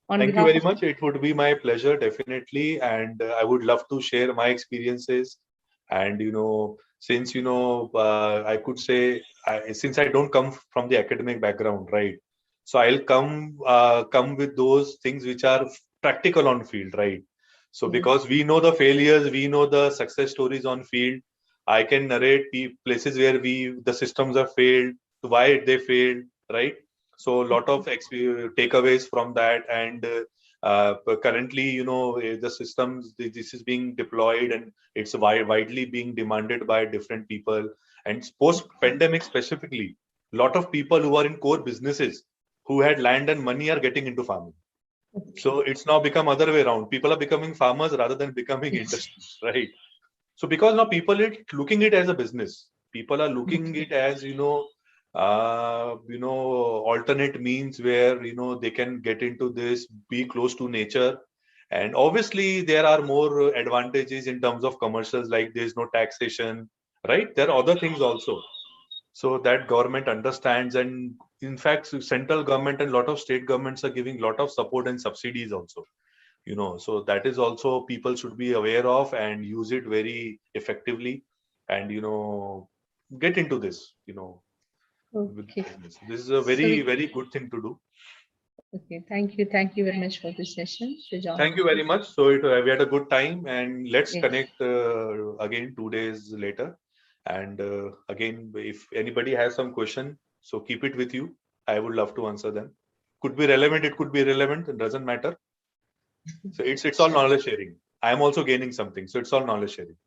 [SPEAKER 1] Thank you very much. It would be my pleasure, definitely, and I would love to share my experiences. And since I could say, since I don't come from the academic background, right? So I'll come with those things which are practical on field, right? So because we know the failures, we know the success stories on field, I can narrate places where the systems have failed, why they failed, right? So a lot of takeaways from that. And currently, the systems, this is being deployed and it's widely being demanded by different people. And post-pandemic specifically, a lot of people who are in core businesses who had land and money are getting into farming. So it's now become other way around. People are becoming farmers rather than becoming industries, right? So because now people are looking it as a business. People are looking it as alternate means where they can get into this, be close to nature. And obviously there are more advantages in terms of commercials, like there's no taxation, right? There are other things also. So that government understands, and in fact, central government and a lot of state governments are giving a lot of support and subsidies also. So that is also people should be aware of and use it very effectively, and get into this. With
[SPEAKER 2] Okay.
[SPEAKER 1] business. This is a
[SPEAKER 2] So
[SPEAKER 1] very,
[SPEAKER 2] we-
[SPEAKER 1] very good thing to do.
[SPEAKER 2] Okay, thank you. Thank you very much for this session, Sujal.
[SPEAKER 1] Thank you very much. So we had a good time, and let's
[SPEAKER 2] Yes.
[SPEAKER 1] connect again 2 days later. And again, if anybody has some question, so keep it with you. I would love to answer them. Could be relevant, it could be irrelevant, it doesn't matter. So it's all
[SPEAKER 2] Sure.
[SPEAKER 1] knowledge sharing. I am also gaining something, so it's all knowledge sharing.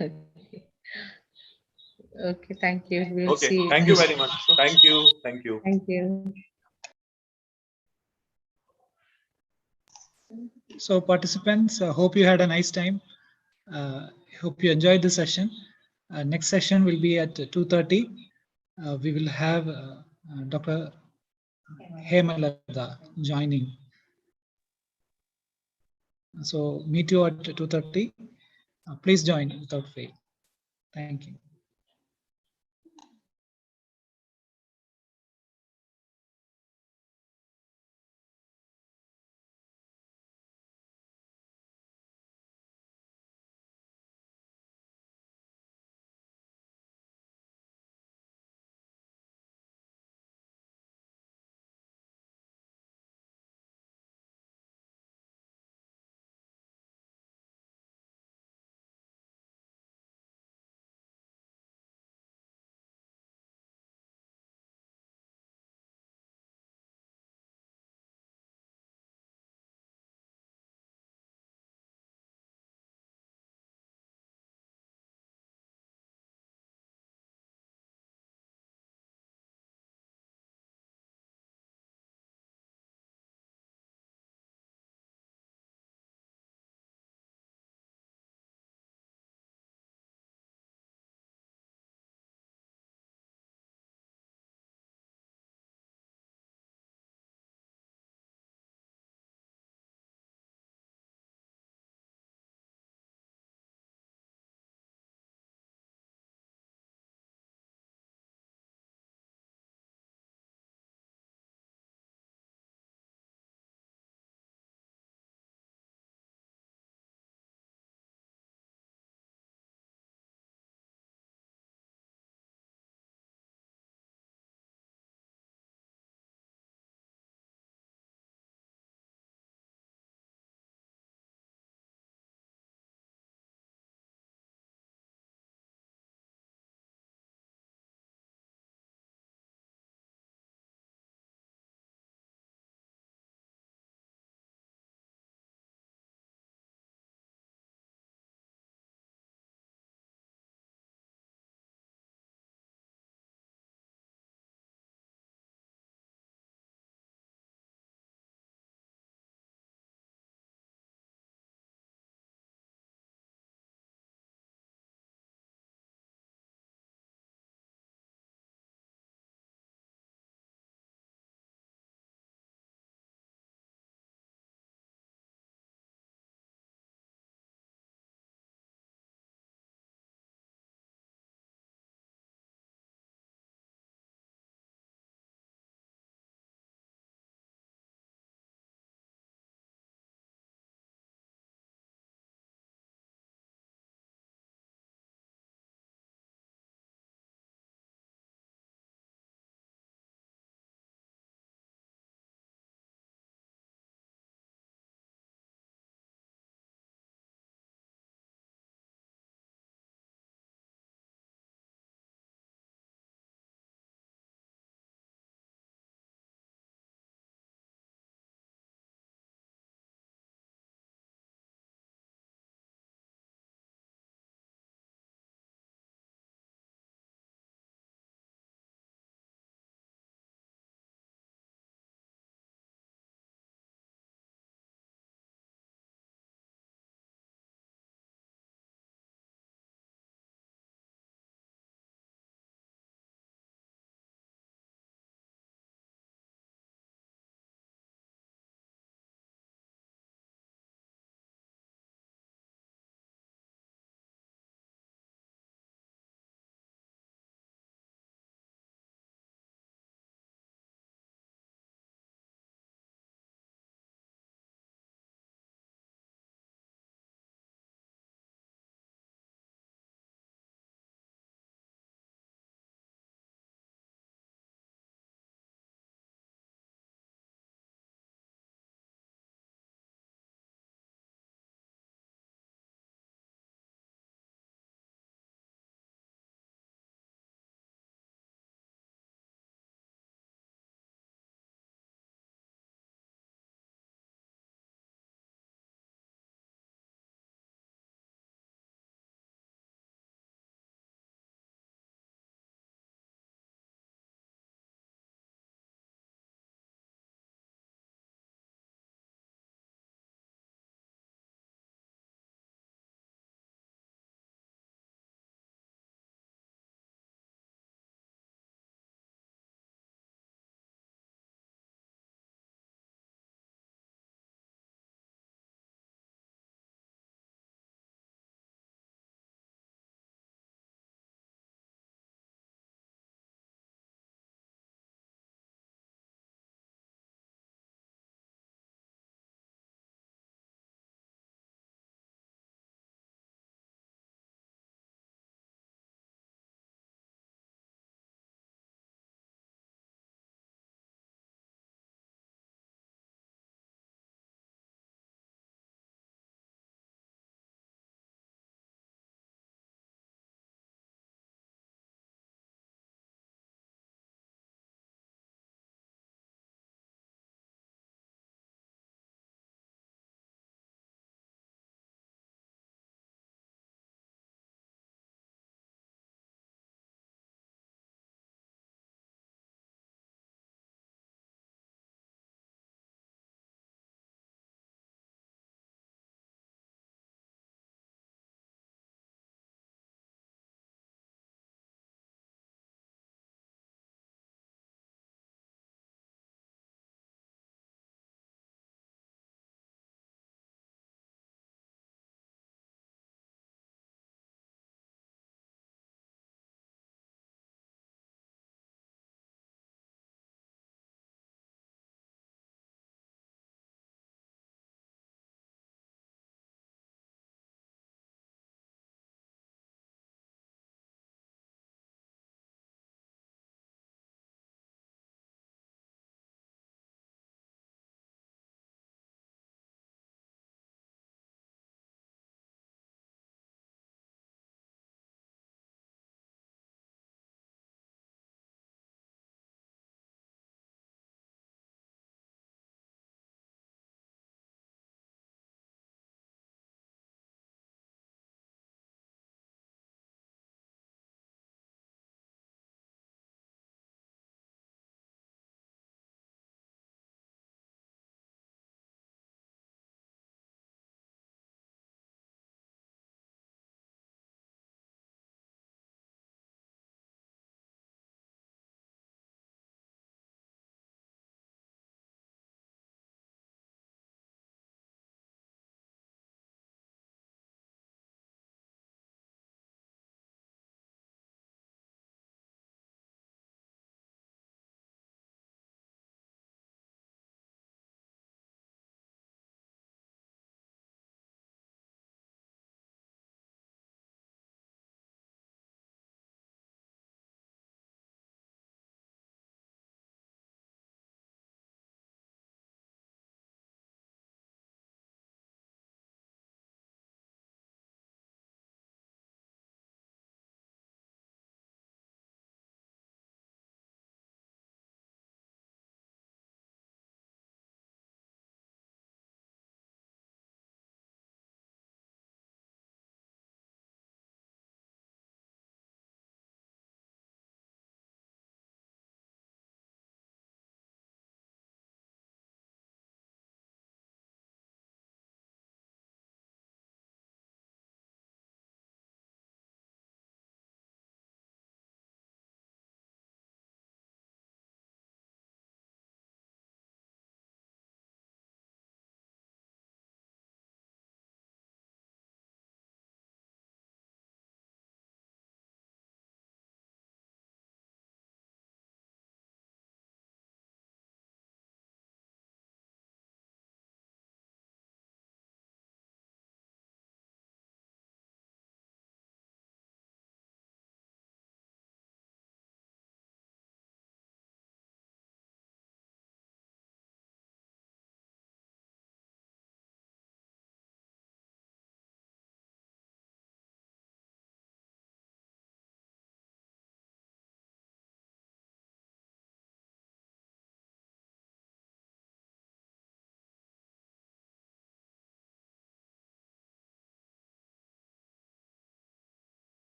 [SPEAKER 2] Okay. Okay, thank you. We'll
[SPEAKER 1] Okay,
[SPEAKER 2] see.
[SPEAKER 1] thank you very much. Thank you. Thank you.
[SPEAKER 2] Thank you.
[SPEAKER 3] So participants, hope you had a nice time. Hope you enjoyed the session. Next session will be at 2:30. We will have Dr. Hemalata joining. So meet you at 2:30. Please join without fail. Thank you.